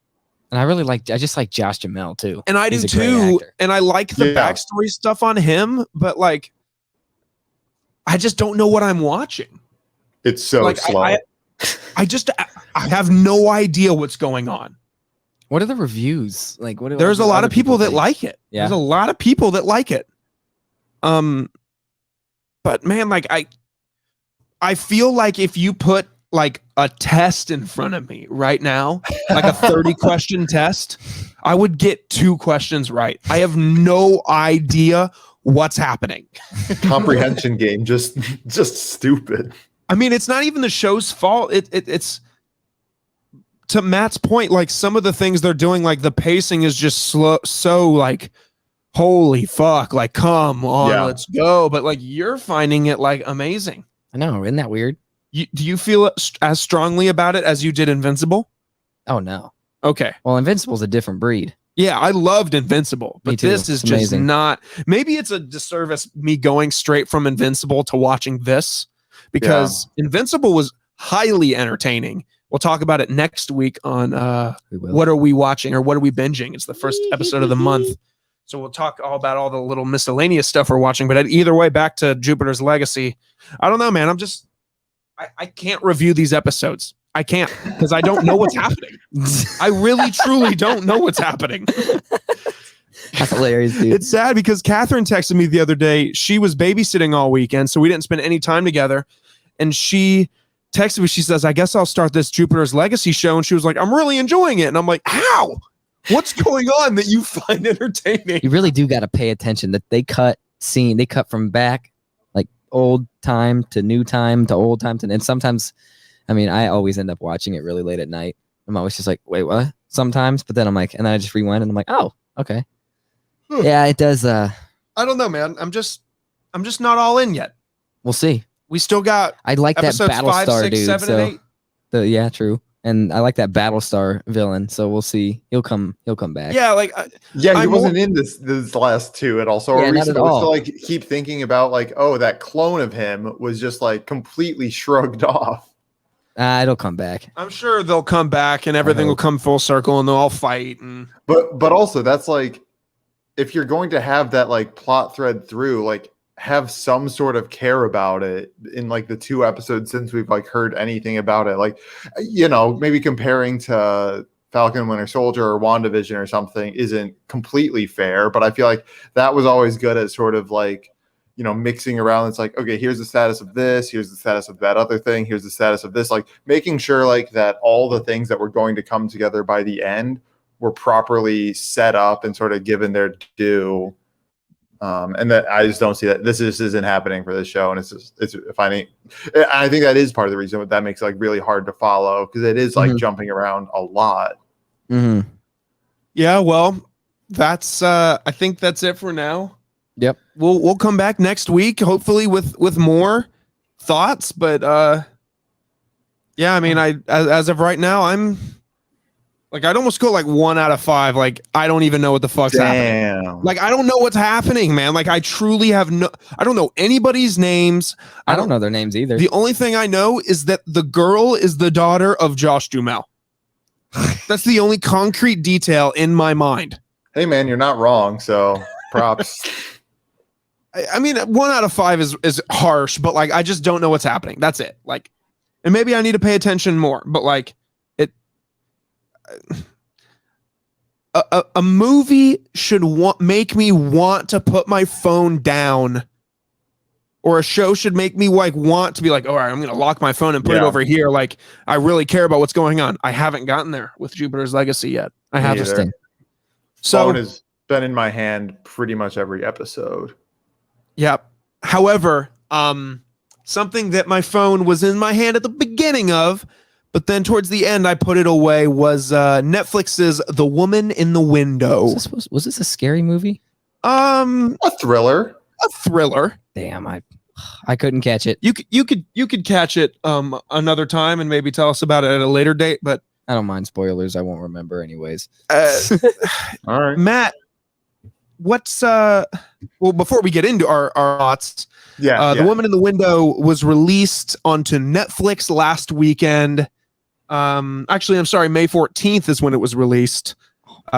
I just like Josh Jamel too. And I do too. And I like the backstory stuff on him, but like I just don't know what I'm watching. It's so like, slow. I have no idea what's going on. What are the reviews? Like there's a lot of people that like it. Yeah. There's a lot of people that like it. But man, like I feel like if you put like a test in front of me right now, like a 30 question test, I would get 2 questions right. I have no idea what's happening. Comprehension game, just stupid. I mean, it's not even the show's fault. It's to Matt's point, like some of the things they're doing, like the pacing is just slow, so like, holy fuck, like come on, let's go. But like you're finding it like amazing. I know, isn't that weird? Do you feel as strongly about it as you did Invincible? Oh no. Okay. Well, Invincible's a different breed. Yeah, I loved Invincible, but this is just amazing. not. Maybe it's a disservice me going straight from Invincible to watching this because Invincible was highly entertaining. We'll talk about it next week on what are we watching or what are we binging. It's the first episode of the month. So we'll talk all about all the little miscellaneous stuff we're watching. But either way, back to Jupiter's Legacy. I don't know, man. I can't review these episodes. I can't because I don't know what's happening. I really, truly don't know what's happening. That's hilarious, dude. It's sad because Catherine texted me the other day. She was babysitting all weekend, so we didn't spend any time together. And she texted me. She says, I guess I'll start this Jupiter's Legacy show. And she was like, I'm really enjoying it. And I'm like, how? What's going on that you find entertaining? You really do got to pay attention that they cut from back, like old time to new time to old time. And sometimes, I mean, I always end up watching it really late at night. I'm always just like, wait, what? Sometimes, but then I'm like, and then I just rewind and I'm like, oh, okay. Yeah, it does. I don't know, man. I'm just not all in yet. We'll see. We still got. I like that Battlestar 5, 6, dude. 7, and 8. Yeah, true. And I like that Battlestar villain. So we'll see. He'll come back. Yeah, like he wasn't in this last 2 at all. So yeah, not at all. Still, like keep thinking about like, oh, that clone of him was just like completely shrugged off. It'll come back. I'm sure they'll come back and everything will come full circle and they'll all fight. But also that's like, if you're going to have that like plot thread through, like have some sort of care about it in like the 2 episodes since we've like heard anything about it. Like, you know, maybe comparing to Falcon and Winter Soldier or WandaVision or something isn't completely fair, but I feel like that was always good at sort of like, you know, mixing around. It's like, okay, here's the status of this, here's the status of that other thing, here's the status of this, like making sure like that all the things that were going to come together by the end were properly set up and sort of given their due. And that I just don't see that this isn't happening for this show. And it's finding, I think that is part of the reason that makes it like really hard to follow because it is like jumping around a lot. Mm-hmm. Yeah, well, that's I think that's it for now. Yep. We'll come back next week, hopefully with more thoughts. But yeah, I mean, as of right now, I'm like I'd almost go like 1 out of 5. Like I don't even know what the fuck's happening. Like I don't know what's happening, man. Like I truly have I don't know anybody's names. I don't know their names either. The only thing I know is that the girl is the daughter of Josh Duhamel. That's the only concrete detail in my mind. Hey man, you're not wrong. So props. I mean, 1 out of 5 is harsh, but like I just don't know what's happening. That's it. Like, and maybe I need to pay attention more. But like, a movie should make me want to put my phone down, or a show should make me like want to be like, all right, I'm gonna lock my phone and put it over here. Like, I really care about what's going on. I haven't gotten there with Jupiter's Legacy yet. I haven't. So phone has been in my hand pretty much every episode. Yep. However, something that my phone was in my hand at the beginning of, but then towards the end I put it away, was Netflix's The Woman in the Window. Was this a scary movie? A thriller. A thriller. Damn, I couldn't catch it. You could catch it another time and maybe tell us about it at a later date, but I don't mind spoilers. I won't remember anyways. All right, Matt, what's well, before we get into our thoughts, The Woman in the Window was released onto Netflix last weekend. Actually, I'm sorry, May 14th is when it was released.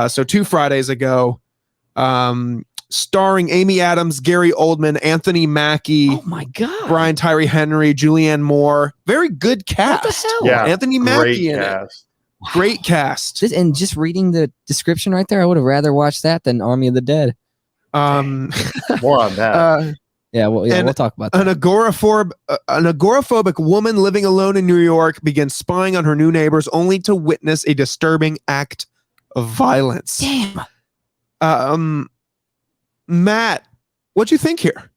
So 2 Fridays ago. Starring Amy Adams, Gary Oldman, Anthony Mackie. Oh my God. Brian Tyree Henry, Julianne Moore. Very good cast. What the hell? Yeah, Anthony Mackie in it. Wow. Great cast. And just reading the description right there, I would have rather watched that than Army of the Dead. More on that. We'll talk about that. An agoraphobic woman living alone in New York begins spying on her new neighbors only to witness a disturbing act of violence. Damn. Matt, what'd you think here?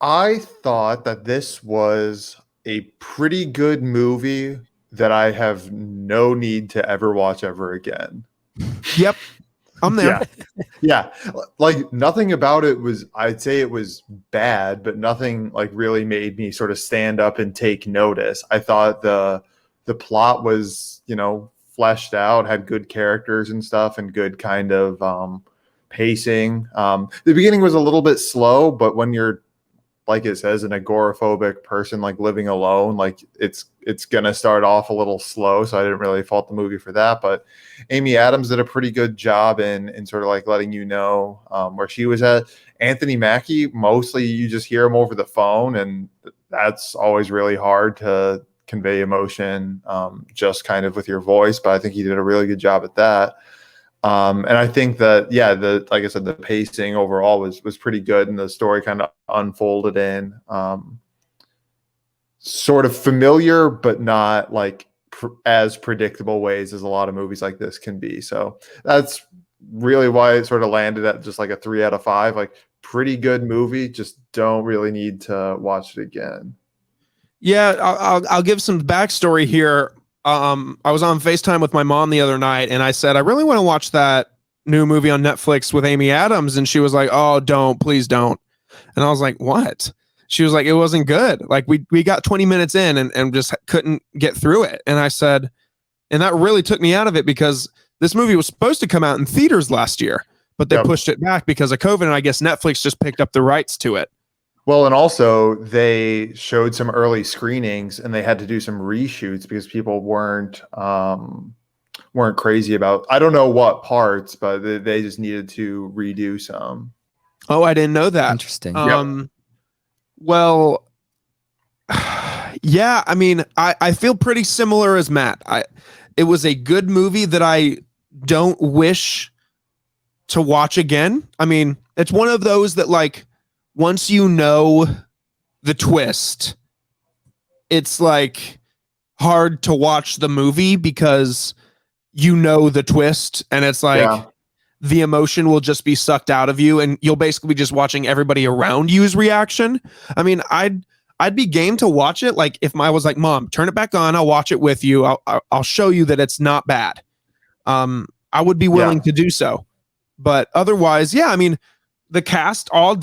I thought that this was a pretty good movie that I have no need to ever watch ever again. Yep. I'm there. Yeah. Like nothing about it was, I'd say it was bad, but nothing like really made me sort of stand up and take notice. I thought the plot was, fleshed out, had good characters and stuff and good kind of pacing. The beginning was a little bit slow, but when you're, like it says, an agoraphobic person like living alone, like it's gonna start off a little slow. So I didn't really fault the movie for that. But Amy Adams did a pretty good job in sort of like letting you know where she was at. Anthony Mackie, mostly you just hear him over the phone, and that's always really hard to convey emotion just kind of with your voice. But I think he did a really good job at that. And I think that, like I said, the pacing overall was pretty good, and the story kind of unfolded in sort of familiar, but not like as predictable ways as a lot of movies like this can be. So that's really why it sort of landed at just like a 3 out of 5, like pretty good movie. Just don't really need to watch it again. Yeah. I'll give some backstory here. I was on FaceTime with my mom the other night, and I said, I really want to watch that new movie on Netflix with Amy Adams. And she was like, oh, please don't. And I was like, what? She was like, it wasn't good. Like we got 20 minutes in and just couldn't get through it. And I said, and that really took me out of it, because this movie was supposed to come out in theaters last year, but they pushed it back because of COVID. And I guess Netflix just picked up the rights to it. Well, and also they showed some early screenings, and they had to do some reshoots because people weren't crazy about, I don't know what parts, but they just needed to redo some. Oh, I didn't know that. Interesting. Well, yeah, I mean, I feel pretty similar as Matt. It was a good movie that I don't wish to watch again. I mean, it's one of those that, like, once you know the twist, it's like hard to watch the movie because you know the twist, and it's like the emotion will just be sucked out of you, and you'll basically be just watching everybody around you's reaction. I mean, I'd be game to watch it. Like if I was like, Mom, turn it back on, I'll watch it with you. I'll show you that it's not bad. I would be willing to do so. But otherwise, yeah, I mean, the cast all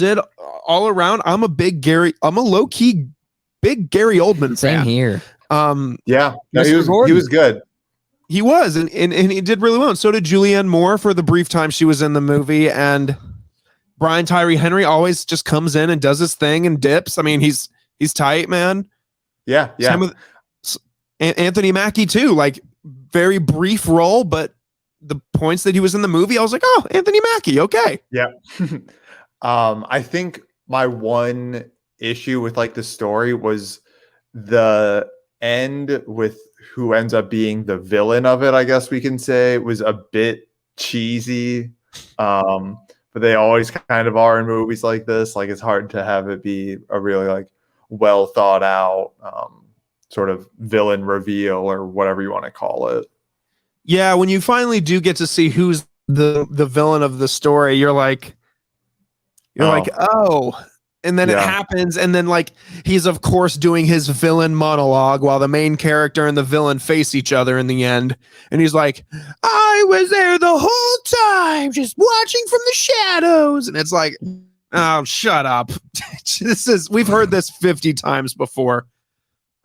around. I'm a low key big Gary Oldman fan. Same here. He was good. He was, and he did really well. And so did Julianne Moore for the brief time she was in the movie. And Brian Tyree Henry always just comes in and does his thing and dips. I mean, he's tight, man. Yeah. Same with Anthony Mackie too. Like very brief role, but the points that he was in the movie, I was like, oh, Anthony Mackie, okay. Yeah. I think my one issue with like the story was the end with who ends up being the villain of it, I guess we can say. It was a bit cheesy. But they always kind of are in movies like this. Like it's hard to have it be a really like well thought out sort of villain reveal or whatever you want to call it. Yeah, when you finally do get to see who's the villain of the story, you're like, You're like, oh. And then it happens, and then like he's of course doing his villain monologue while the main character and the villain face each other in the end. And he's like, I was there the whole time, just watching from the shadows. And it's like, oh, shut up. We've heard this 50 times before.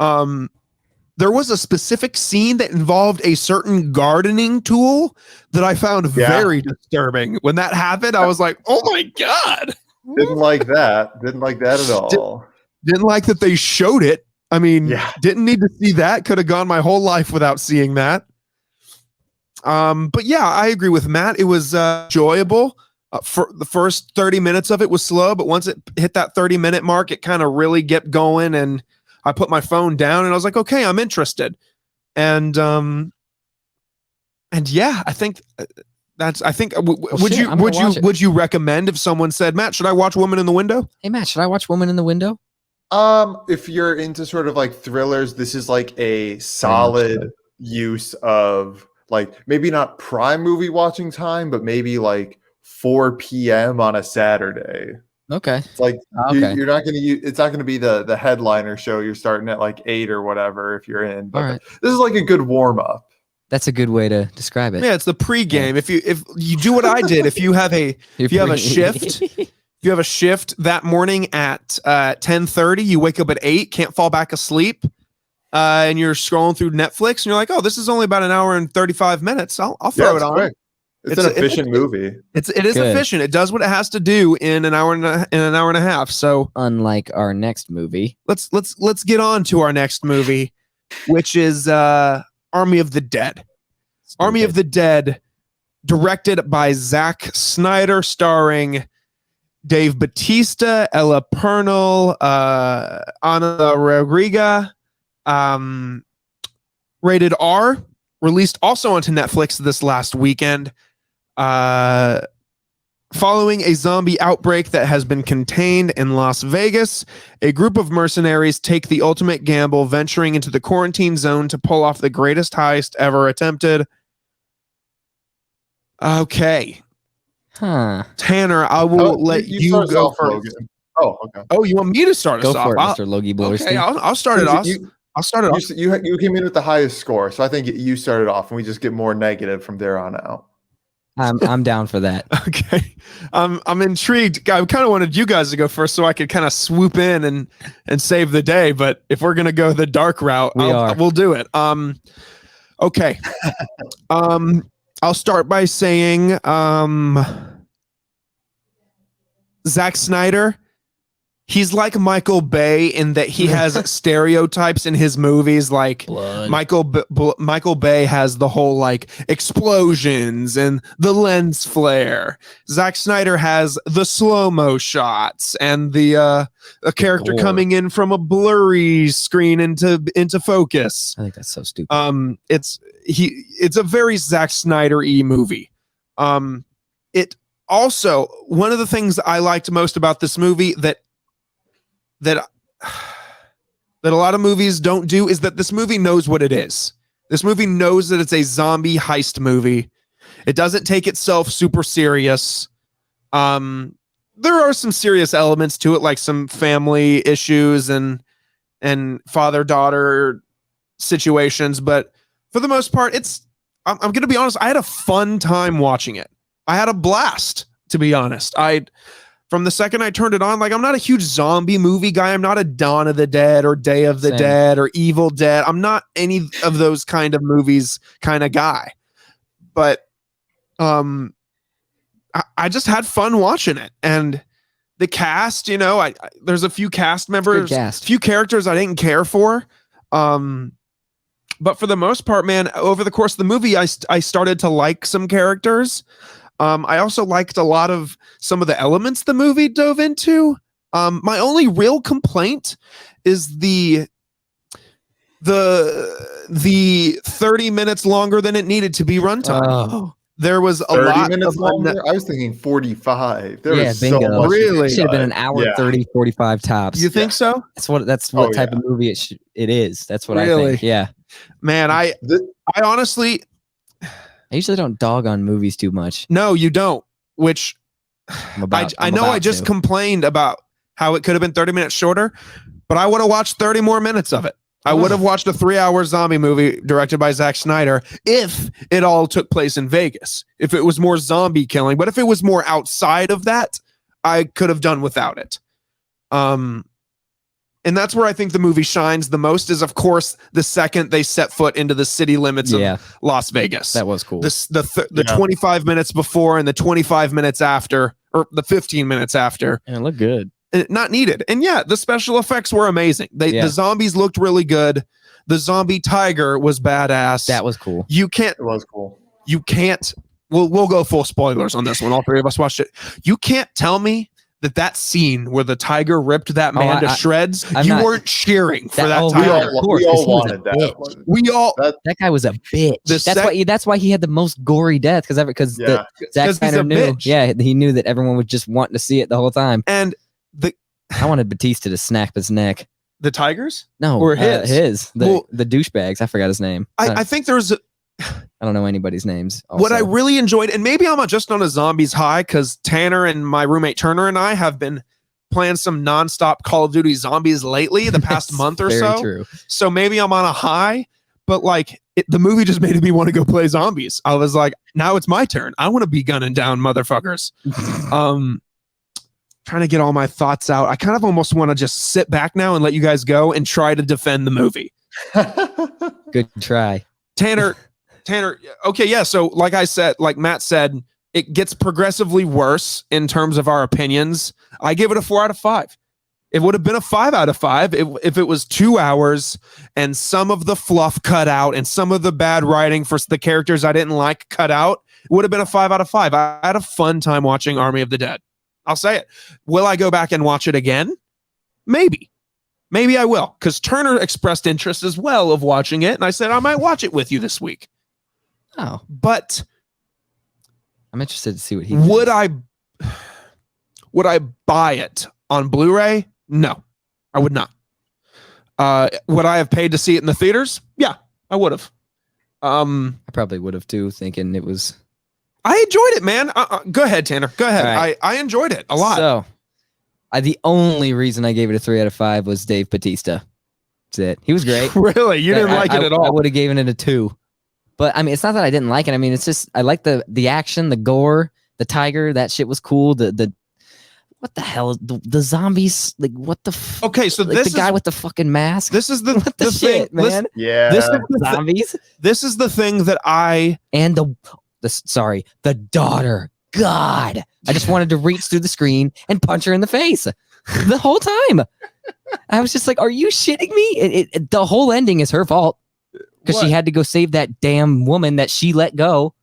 There was a specific scene that involved a certain gardening tool that I found very disturbing. When that happened, I was like, oh my God. Didn't like that at all. Didn't like that they showed it. I mean, didn't need to see that. Could have gone my whole life without seeing that. But yeah, I agree with Matt. It was enjoyable. For the first 30 minutes of it was slow, but once it hit that 30-minute mark, it kind of really get going, and I put my phone down and I was like, okay, I'm interested. And yeah, I think would you recommend if someone said, Matt, should I watch Woman in the Window? Hey Matt, should I watch Woman in the Window? If you're into sort of like thrillers, this is like a solid use of like maybe not prime movie watching time, but maybe like 4 p.m. on a Saturday. Okay. It's like you're not going to use, it's not going to be the headliner show. You're starting at like 8 or whatever if you're in. But this is like a good warm up. That's a good way to describe it. Yeah, it's the pregame. Yeah. If you do what I did, if you have a shift that morning at 10:30, you wake up at 8, can't fall back asleep, and you're scrolling through Netflix, and you're like, oh, this is only about an hour and 35 minutes. I'll throw it on. Quick. It's an efficient movie. It is efficient. It does what it has to do in an hour and a half. So unlike our next movie, let's get on to our next movie, which is Army of the Dead. Army of the Dead, directed by Zack Snyder, starring Dave Bautista, Ella Pernell, Ana Rodriga, rated R, released also onto Netflix this last weekend. Following a zombie outbreak that has been contained in Las Vegas, a group of mercenaries take the ultimate gamble, venturing into the quarantine zone to pull off the greatest heist ever attempted. Okay. Tanner, I will let you go first. Logan. Oh, okay. Oh, you want me to start us off? Go for it, Mr. Logie Blowerstein. Okay, I'll start it off. I'll start it off. You came in with the highest score, so I think you started off, and we just get more negative from there on out. I'm down for that. Okay. I'm intrigued. I kind of wanted you guys to go first so I could kind of swoop in and save the day. But if we're gonna go the dark route, we'll do it. Okay. I'll start by saying Zack Snyder, he's like Michael Bay in that he has stereotypes in his movies. Like blood. Michael Bay has the whole like explosions and the lens flare. Zack Snyder has the slow-mo shots and the a character coming in from a blurry screen into focus. I think that's so stupid. It's a very Zack Snyder-y movie. It also, one of the things that I liked most about this movie that a lot of movies don't do is that this movie knows what it is. This movie knows that it's a zombie heist movie. It doesn't take itself super serious. There are some serious elements to it, like some family issues and father-daughter situations, but for the most part, I'm going to be honest, I had a fun time watching it. I had a blast, to be honest. From the second I turned it on, like I'm not a huge zombie movie guy. I'm not a Dawn of the Dead or Day of the Dead or Evil Dead. I'm not any of those kind of movies kind of guy. But I just had fun watching it. And the cast, there's a few cast members, few characters I didn't care for. But for the most part, man, over the course of the movie, I started to like some characters. I also liked a lot of some of the elements the movie dove into. My only real complaint is the 30 minutes longer than it needed to be runtime. Oh. There was a 30 lot minutes of longer. I was thinking 45. There was bingo. so much. Really? Should have been an hour 30, 45 tops. You think so? That's what type of movie it is. That's what I think. Yeah. Man, I honestly, I usually don't dog on movies too much. no, you don't. Which I know I just complained about how it could have been 30 minutes shorter, but I would have watched 30 more minutes of it. I would have watched a 3-hour zombie movie directed by Zack Snyder if it all took place in Vegas, if it was more zombie killing. But if it was more outside of that, I could have done without it. And that's where I think the movie shines the most is, of course, the second they set foot into the city limits of Las Vegas. That was cool. The 25 minutes before and the 25 minutes after, or the 15 minutes after. And it looked good. Not needed. And yeah, the special effects were amazing. The zombies looked really good. The zombie tiger was badass. That was cool. It was cool. You can't. We'll go full spoilers on this one. All three of us watched it. You can't tell me that scene where the tiger ripped that man to shreds, weren't cheering for that tiger. We all wanted that. That guy was a bitch. That's why he had the most gory death because Zack Snyder knew. Yeah, he knew that everyone was just wanting to see it the whole time. And I wanted Batista to snap his neck. The tigers? No, or his. The douchebags. I forgot his name. I think there's. I don't know anybody's names. Also. What I really enjoyed, and maybe I'm just on a zombies high because Tanner and my roommate Turner and I have been playing some nonstop Call of Duty zombies lately, the past month or so. True. So maybe I'm on a high, but the movie just made me want to go play zombies. I was like, now it's my turn. I want to be gunning down motherfuckers. Trying to get all my thoughts out. I kind of almost want to just sit back now and let you guys go and try to defend the movie. Good try. Tanner, okay, yeah, so like Matt said, it gets progressively worse in terms of our opinions. I give it a 4 out of 5. It would have been a 5 out of 5 if it was 2 hours and some of the fluff cut out and some of the bad writing for the characters I didn't like cut out. It would have been a 5 out of 5. I had a fun time watching Army of the Dead. I'll say it. Will I go back and watch it again? Maybe I will, because Turner expressed interest as well of watching it, and I said I might watch it with you this week. Oh, but I'm interested to see what he would. Would I buy it on Blu-ray? No, I would not. Would I have paid to see it in the theaters? Yeah, I would have. I probably would have too, thinking it was. I enjoyed it, man. Go ahead, Tanner. Go ahead. Right. I enjoyed it a lot. So, the only reason I gave it a 3 out of 5 was Dave Bautista. That's it. He was great. Really? You didn't like it at all? I would have given it a 2. But I mean, it's not that I didn't like it. I mean, it's just I like the action, the gore, the tiger. That shit was cool. The what the hell? The zombies? Like what the? Okay, so this the guy with the fucking mask. This is the shit, thing, man. This is the zombies. This is the thing that and the daughter. God, I just wanted to reach through the screen and punch her in the face the whole time. I was just like, "Are you shitting me?" The whole ending is her fault. Because she had to go save that damn woman that she let go.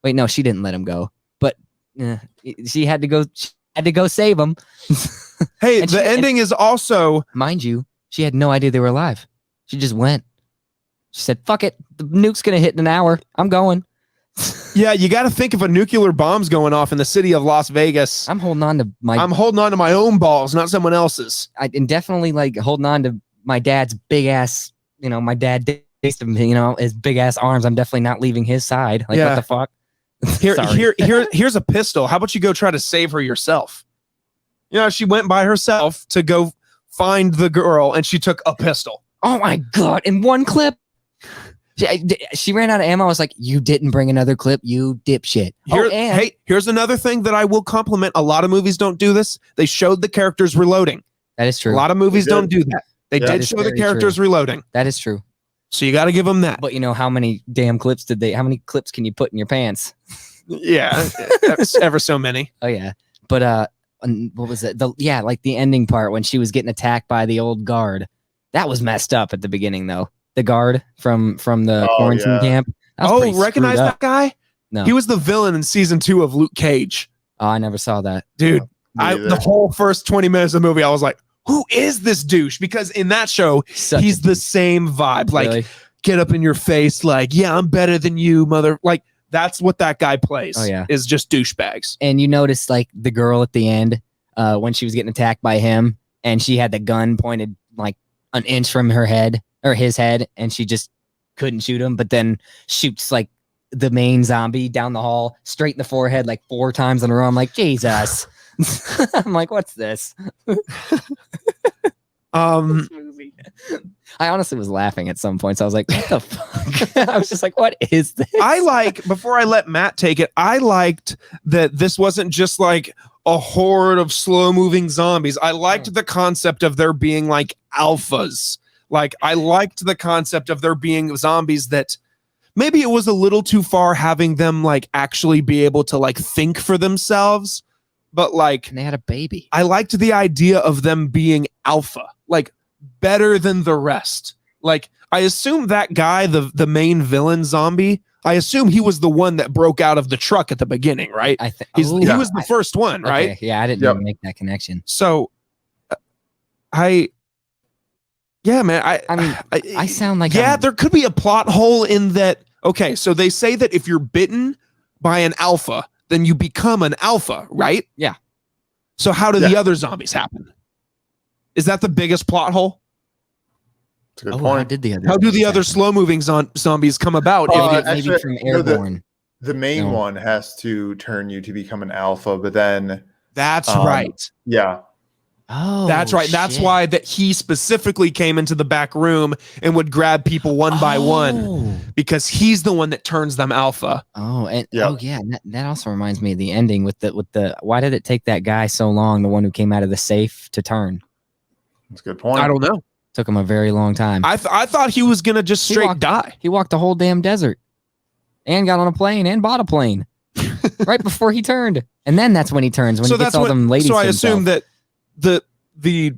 Wait, no, she didn't let him go. But she had to go save him. Hey, the ending is also, mind you, she had no idea they were alive. She just went. She said, "Fuck it, the nuke's gonna hit in an hour. I'm going." Yeah, you got to think if a nuclear bomb's going off in the city of Las Vegas. I'm holding on to my own balls, not someone else's. And definitely holding on to my dad's big ass. My dad. His big ass arms. I'm definitely not leaving his side. What the fuck? Here's a pistol. How about you go try to save her yourself? She went by herself to go find the girl, and she took a pistol. Oh my god! In one clip, she ran out of ammo. I was like, "You didn't bring another clip, you dipshit." Here's another thing that I will compliment. A lot of movies don't do this. They showed the characters reloading. That is true. A lot of movies don't do that. They did show the characters reloading. That is true. So you got to give them that. But how many damn clips how many clips can you put in your pants? Yeah, ever so many. Oh yeah. But what was it? The ending part when she was getting attacked by the old guard. That was messed up at the beginning though. The guard from the quarantine camp. Recognize that guy? No. He was the villain in season 2 of Luke Cage. Oh, I never saw that. Dude, the whole first 20 minutes of the movie, I was like, who is this douche? Because in that show, he's the same vibe. Like, get up in your face, yeah, I'm better than you, mother. That's what that guy plays. Oh, yeah. Is just douchebags. And you notice, the girl at the end, when she was getting attacked by him, and she had the gun pointed, an inch from her head, or his head, and she just couldn't shoot him, but then shoots, the main zombie down the hall, straight in the forehead, like 4 times in a row. I'm like, Jesus. I'm like, what's this? This movie. I honestly was laughing at some points. I was like, what the fuck? I was just like, what is this? Before I let Matt take it, I liked that this wasn't just like a horde of slow moving zombies. I liked the concept of there being like alphas. Like, I liked the concept of there being zombies that maybe it was a little too far having them like actually be able to like think for themselves. But like, and they had a baby. I liked the idea of them being alpha, like better than the rest. Like, I assume that guy, the main villain zombie, I assume he was the one that broke out of the truck at the beginning, right? He was the first one, right? Okay, yeah, I didn't even make that connection. So, I sound like there could be a plot hole in that. Okay, so they say that if you're bitten by an alpha, then you become an alpha, right? Yeah. So how do the other zombies happen? Is that the biggest plot hole? That's a good point. How do the other slow-moving zombies come about? Maybe from airborne. The main one has to turn you to become an alpha, but then that's right. Yeah. Oh, that's right. That's why that he specifically came into the back room and would grab people one by one, because he's the one that turns them alpha. Oh, and that also reminds me of the ending with the why did it take that guy so long, the one who came out of the safe, to turn? That's a good point. I don't know. Took him a very long time. I thought he was gonna just straight die. He walked the whole damn desert and got on a plane and bought a plane right before he turned, and then that's when he turns, when he gets all them ladies. So I assume that the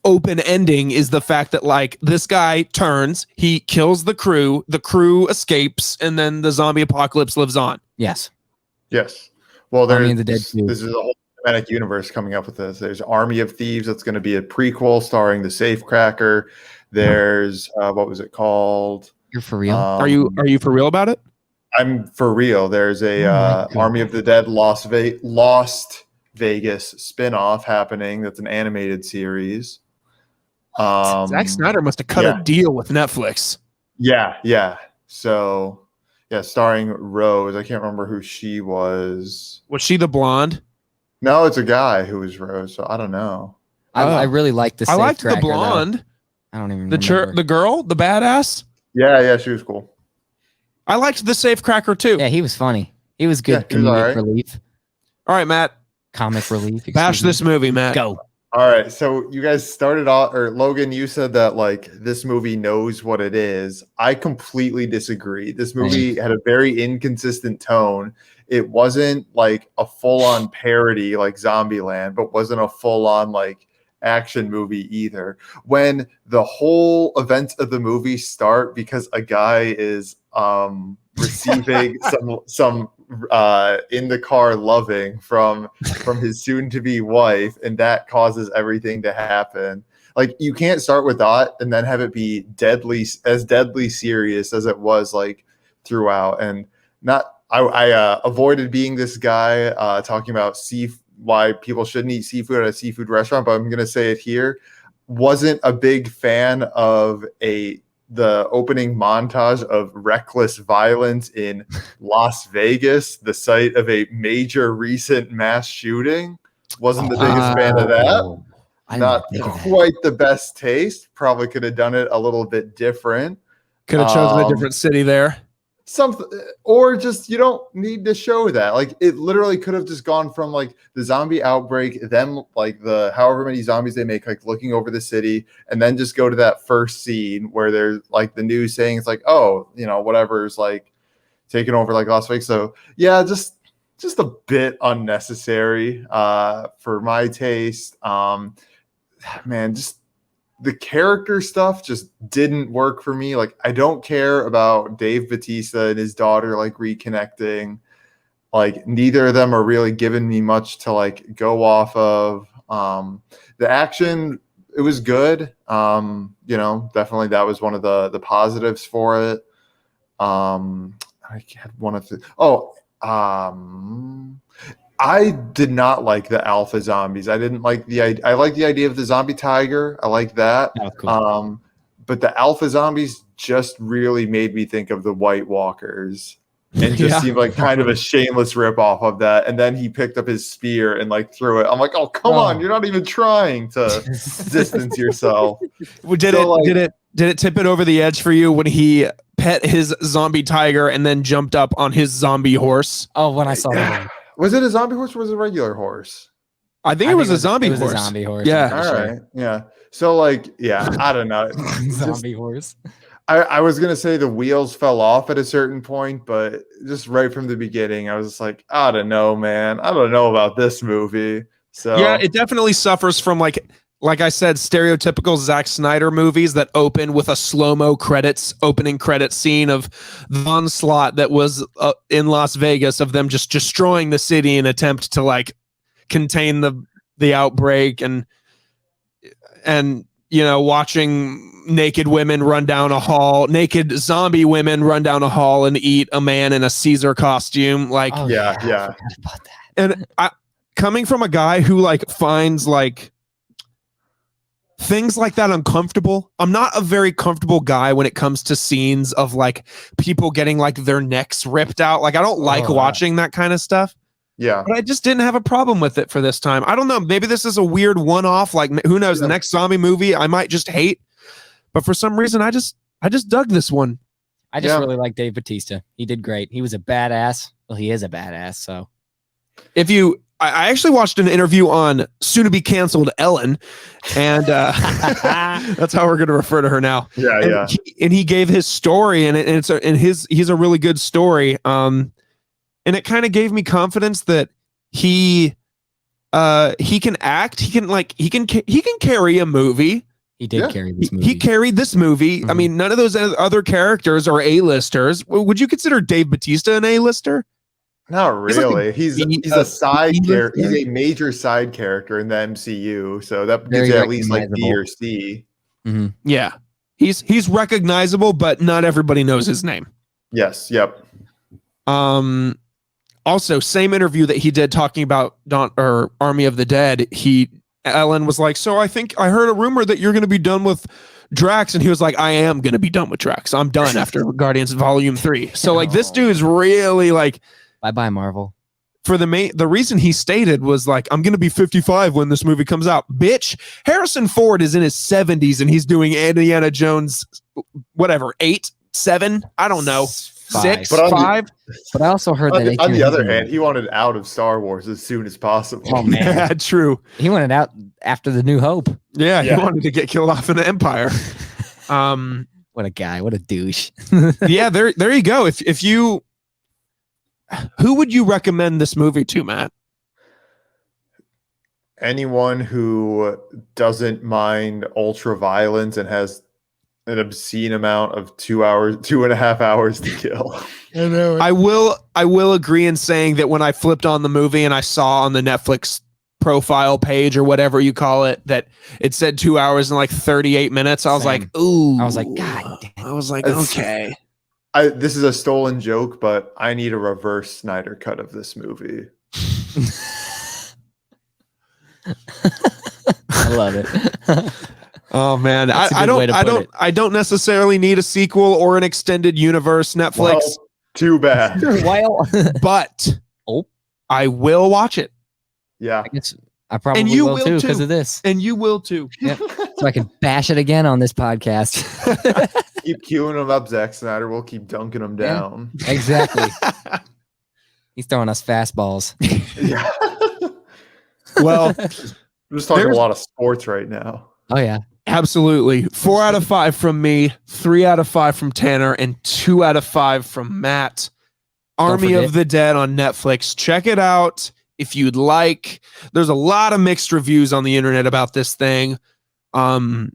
open ending is the fact that like this guy turns, he kills the crew escapes, and then the zombie apocalypse lives on. Yes. Well, this is a whole cinematic universe coming up with this. There's Army of Thieves, that's going to be a prequel starring the Safecracker. There's what was it called? You're for real? Are you for real about it? I'm for real. There's a Army of the Dead Lost Vegas spin-off happening. That's an animated series. Zack Snyder must have cut a deal with Netflix. Yeah. So, starring Rose. I can't remember who she was. Was she the blonde? No, it's a guy who was Rose. So I don't know. I really liked the. I liked the blonde. Though. I don't even remember. The girl, the badass. Yeah, she was cool. I liked the Safecracker too. Yeah, he was funny. He was good comedic relief. All right, Matt. Comic relief. Bash this movie, Matt. Go. All right, so you guys started off, or Logan, you said that like this movie knows what it is. I completely disagree. This movie had a very inconsistent tone. It wasn't like a full-on parody like Zombieland, but wasn't a full-on like action movie either. When the whole events of the movie start because a guy is receiving some in the car loving from his soon-to-be wife, and that causes everything to happen. Like, you can't start with that and then have it be deadly serious as it was like throughout. And I avoided being this guy talking about why people shouldn't eat seafood at a seafood restaurant, but I'm gonna say it here. Wasn't a big fan of the opening montage of reckless violence in Las Vegas, the site of a major recent mass shooting. Wasn't the biggest fan of that. Not quite the best taste. Probably could have done it a little bit different. Could have chosen a different city there. Something, or just, you don't need to show that. Like, it literally could have just gone from like the zombie outbreak, them like the however many zombies they make, like looking over the city, and then just go to that first scene where there's like the news saying it's like, oh, whatever's like taking over like Las Vegas. So yeah, just a bit unnecessary for my taste. Man, just the character stuff just didn't work for me. Like, I don't care about Dave Bautista and his daughter like reconnecting. Like, neither of them are really giving me much to like go off of. The action, it was good. Definitely that was one of the positives for it. I had one of I did not like the alpha zombies. I didn't like I like the idea of the zombie tiger. I like that. Oh, cool. But the alpha zombies just really made me think of the White Walkers. and just seemed like kind of a shameless ripoff of that. And then he picked up his spear and like threw it. I'm like, oh, come on, you're not even trying to distance yourself. Did it tip it over the edge for you when he pet his zombie tiger and then jumped up on his zombie horse? Oh, when I saw that. Was it a zombie horse or was it a regular horse? I think it was a zombie horse. It was a zombie horse. Yeah. All right. Yeah. So like, yeah, I don't know. Zombie horse. I was gonna say the wheels fell off at a certain point, but just right from the beginning, I was just like, I don't know, man. I don't know about this movie. So yeah, it definitely suffers from like I said, stereotypical Zack Snyder movies that open with a slow-mo opening credit scene of the onslaught that was in Las Vegas of them just destroying the city in an attempt to like contain the outbreak and watching naked women run down a hall, naked zombie women run down a hall and eat a man in a Caesar costume. Like, yeah. I forgot about that. And coming from a guy who like finds like things like that uncomfortable. I'm not a very comfortable guy when it comes to scenes of like people getting like their necks ripped out. Like I don't like watching that kind of stuff. Yeah. But I just didn't have a problem with it for this time. I don't know. Maybe this is a weird one-off. Like who knows? The next zombie movie I might just hate. But for some reason I just dug this one. I just really like Dave Bautista. He did great. He was a badass. Well, he is a badass. So I actually watched an interview on soon-to-be-canceled Ellen, and that's how we're going to refer to her now. Yeah, and he gave his story, and he's a really good story. And it kind of gave me confidence that he can act. He can carry a movie. He did carry this movie. He carried this movie. Mm-hmm. I mean, none of those other characters are A-listers. Would you consider Dave Bautista an A-lister? Not really. He's a side character. He's a major side character in the MCU, so that gives you at least like B or C. Mm-hmm. Yeah, he's recognizable, but not everybody knows his name. Yes. Yep. Also, same interview that he did talking about Army of the Dead. Ellen was like, "So I think I heard a rumor that you're going to be done with Drax," and he was like, "I am going to be done with Drax. I'm done after Guardians Volume 3." So like, this dude's really like. Bye-bye, Marvel. For the reason he stated was like, I'm going to be 55 when this movie comes out. Bitch, Harrison Ford is in his 70s and he's doing Indiana Jones, whatever, 8, 7, I don't know, 6, 5. But I also heard that on the other hand, he wanted out of Star Wars as soon as possible. Oh man, yeah, true. He wanted out after the New Hope. Yeah, he wanted to get killed off in the Empire. What a guy! What a douche. Yeah, there you go. If you. Who would you recommend this movie to, Matt? Anyone who doesn't mind ultra violence and has an obscene amount of 2.5 hours to kill. I know. I will agree in saying that when I flipped on the movie and I saw on the Netflix profile page or whatever you call it that it said 2 hours and like 38 minutes, I was like, ooh. I was like, God damn. I was like, okay. This is a stolen joke, but I need a reverse Snyder cut of this movie. I love it. Oh man, I don't necessarily need a sequel or an extended universe. Netflix, well, too bad. But I will watch it. Yeah, I probably will too because of this, and you will too. Yep. So I can bash it again on this podcast. Keep queuing them up, Zack Snyder. We'll keep dunking them down. Yeah, exactly. He's throwing us fastballs. Yeah. Well, we're just talking a lot of sports right now. Oh yeah, absolutely. 4 out of 5 from me, 3 out of 5 from Tanner, and 2 out of 5 from Matt. Army of the Dead on Netflix. Check it out if you'd like. There's a lot of mixed reviews on the internet about this thing. 2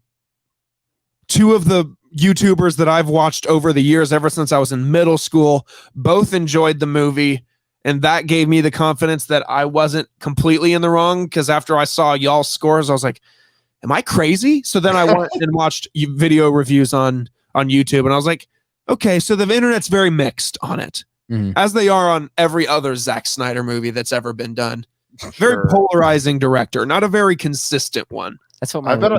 of the YouTubers that I've watched over the years, ever since I was in middle school, both enjoyed the movie. And that gave me the confidence that I wasn't completely in the wrong. Because after I saw y'all's scores, I was like, am I crazy? So then I went and watched video reviews on YouTube. And I was like, okay, so the internet's very mixed on it. Mm-hmm. As they are on every other Zack Snyder movie that's ever been done. Very polarizing director, not a very consistent one. That's what I've been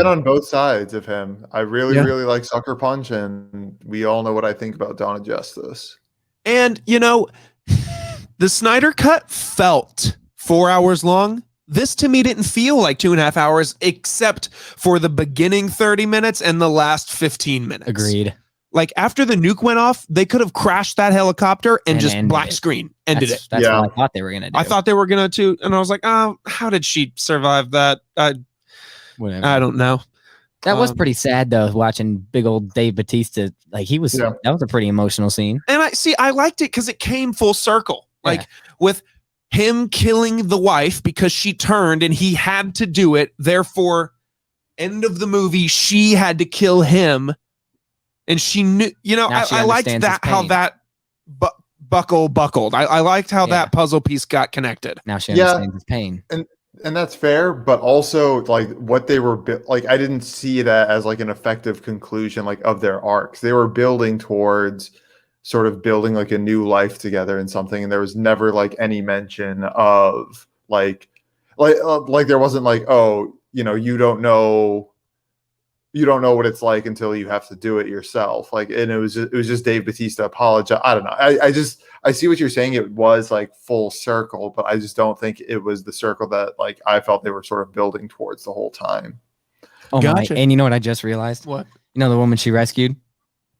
on both sides of him. I really like Sucker Punch, and we all know what I think about Dawn of Justice. And, the Snyder Cut felt 4 hours long. This to me didn't feel like 2.5 hours, except for the beginning 30 minutes and the last 15 minutes. Agreed. Like after the nuke went off, they could have crashed that helicopter and just black screen ended it. That's what I thought they were going to do. I thought they were going to too. And I was like, oh, how did she survive that? Whatever. I don't know. That was pretty sad though, watching big old Dave Bautista. Like that was a pretty emotional scene. And I liked it because it came full circle. Like with him killing the wife because she turned and he had to do it. Therefore, end of the movie, she had to kill him. And she knew, I liked that, how that buckled. I liked how that puzzle piece got connected. Now she understands his pain. And that's fair, but also like what they were like, I didn't see that as like an effective conclusion like of their arcs. They were building towards sort of building like a new life together and something, and there was never like any mention of like there wasn't like, oh, you don't know what it's like until you have to do it yourself. Like, and it was just Dave Bautista apologize. I don't know. I see what you're saying. It was like full circle, but I just don't think it was the circle that like I felt they were sort of building towards the whole time. Oh gotcha. And you know what I just realized? What? The woman she rescued,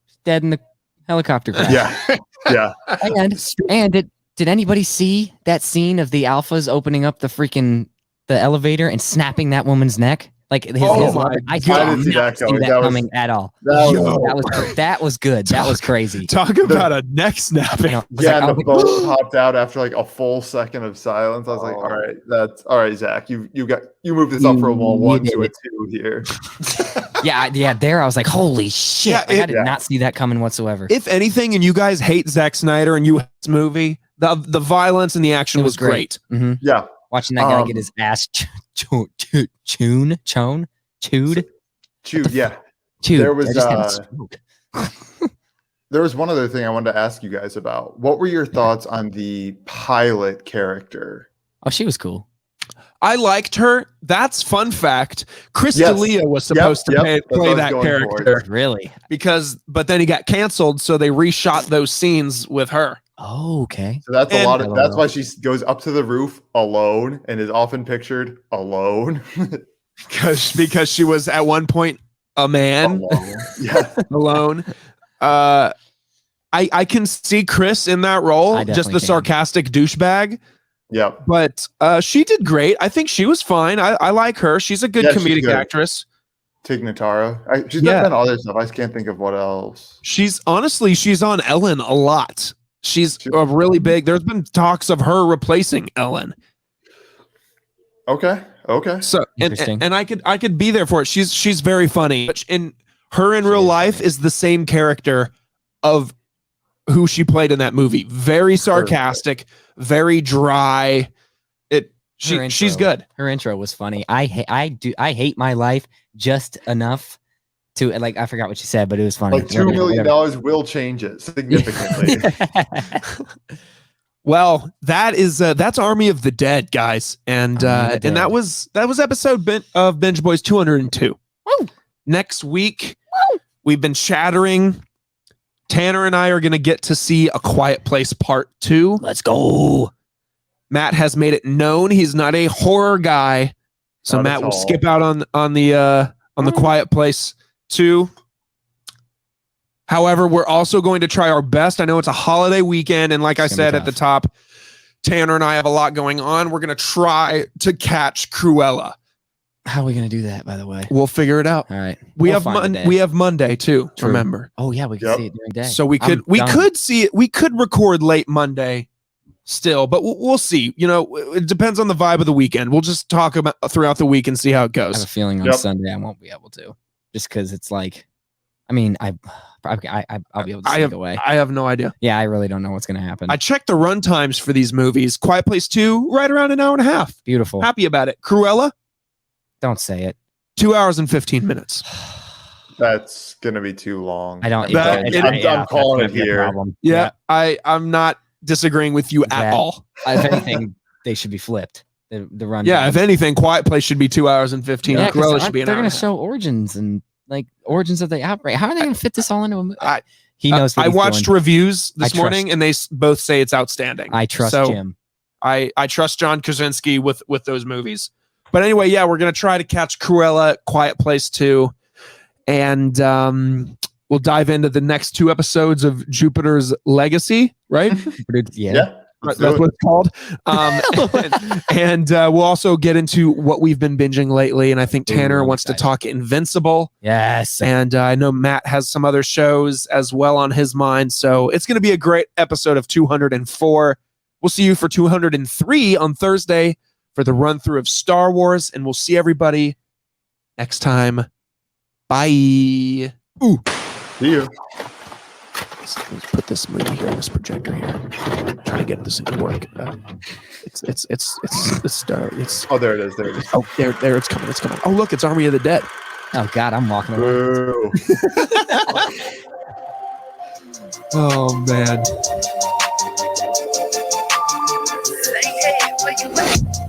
she's dead in the helicopter crash. Yeah. And did anybody see that scene of the alphas opening up the elevator and snapping that woman's neck? Like I didn't see that coming at all. That was good. That was crazy. Talk about a neck snapping. The boat popped out after like a full second of silence. I was like, all right, Zach, you moved this up from a 1 to a 2 here. There I was like, holy shit! I did not see that coming whatsoever. If anything, and you guys hate Zack Snyder and you hate this movie, the violence and the action was great. Mm-hmm. Yeah. Watching that guy get his ass chewed. Yeah. There was one other thing I wanted to ask you guys about. What were your thoughts on the pilot character? Oh, she was cool. I liked her. That's fun fact. Chris D'Elia was supposed to play that character. Really? But then he got canceled, so they reshot those scenes with her. Oh, okay. So that's that's why she goes up to the roof alone and is often pictured alone. because she was at one point a man alone. I can see Chris in that role, just the sarcastic douchebag. Yeah. But she did great. I think she was fine. I like her. She's a good comedic actress. Tig Notaro. She's done other stuff. I just can't think of what else. She's on Ellen a lot. She's a really big. There's been talks of her replacing Ellen. Okay. So and I could be there for it. She's very funny. In real life is the same character of who she played in that movie. Very sarcastic, very dry. She's good. Her intro was funny. I hate my life just enough to, like, I forgot what she said, but it was funny. Like $2 million will change it significantly. Well, that's Army of the Dead, guys, and that was episode of Binge Boys 202. Woo! Next week, we've been chattering. Tanner and I are going to get to see A Quiet Place Part 2. Let's go. Matt has made it known he's not a horror guy, so Not Matt will skip out on the Quiet Place 2. However, we're also going to try our best. I know it's a holiday weekend, and like I said at the top, Tanner and I have a lot going on. We're going to try to catch Cruella. How are we going to do that, by the way? We'll figure it out. All right. We have Monday too. True. Remember? Oh yeah, we can see it during day. So we could see it. We could record late Monday still, but we'll see. It depends on the vibe of the weekend. We'll just talk about throughout the week and see how it goes. I have a feeling on Sunday I won't be able to, just because it's like, I mean, I'll be able to sneak away. I have no idea. Yeah, I really don't know what's going to happen. I checked the run times for these movies. Quiet Place 2, right around an hour and a half. Beautiful. Happy about it. Cruella, don't say it. 2 hours and 15 minutes. That's gonna be too long. I'm calling it here. Yeah, I'm not disagreeing with you at all. If anything, they should be flipped. The run. Yeah, if anything, Quiet Place should be 2 hours and 15. Yeah, Cruella should be an hour. They're going to show origins of the outbreak. How are they going to fit this all into a movie? He knows. What I he's watched doing. reviews this morning, and they both say it's outstanding. I trust Jim. I trust John Krasinski with those movies. But anyway, yeah, we're gonna try to catch Cruella, Quiet Place 2, and we'll dive into the next 2 episodes of Jupiter's Legacy, right? Yeah. That's what it's called. And we'll also get into what we've been binging lately. And I think Tanner wants to talk Invincible. Yes. And I know Matt has some other shows as well on his mind. So it's going to be a great episode of 204. We'll see you for 203 on Thursday for the run through of Star Wars. And we'll see everybody next time. Bye. Ooh. See you. Let's put this movie here on this projector here. Try to get this to work. It's Oh, there it is. There it is. Oh, there it's coming. It's coming. Oh, look, it's Army of the Dead. Oh God, I'm walking away. Oh man. Say, hey, where you at?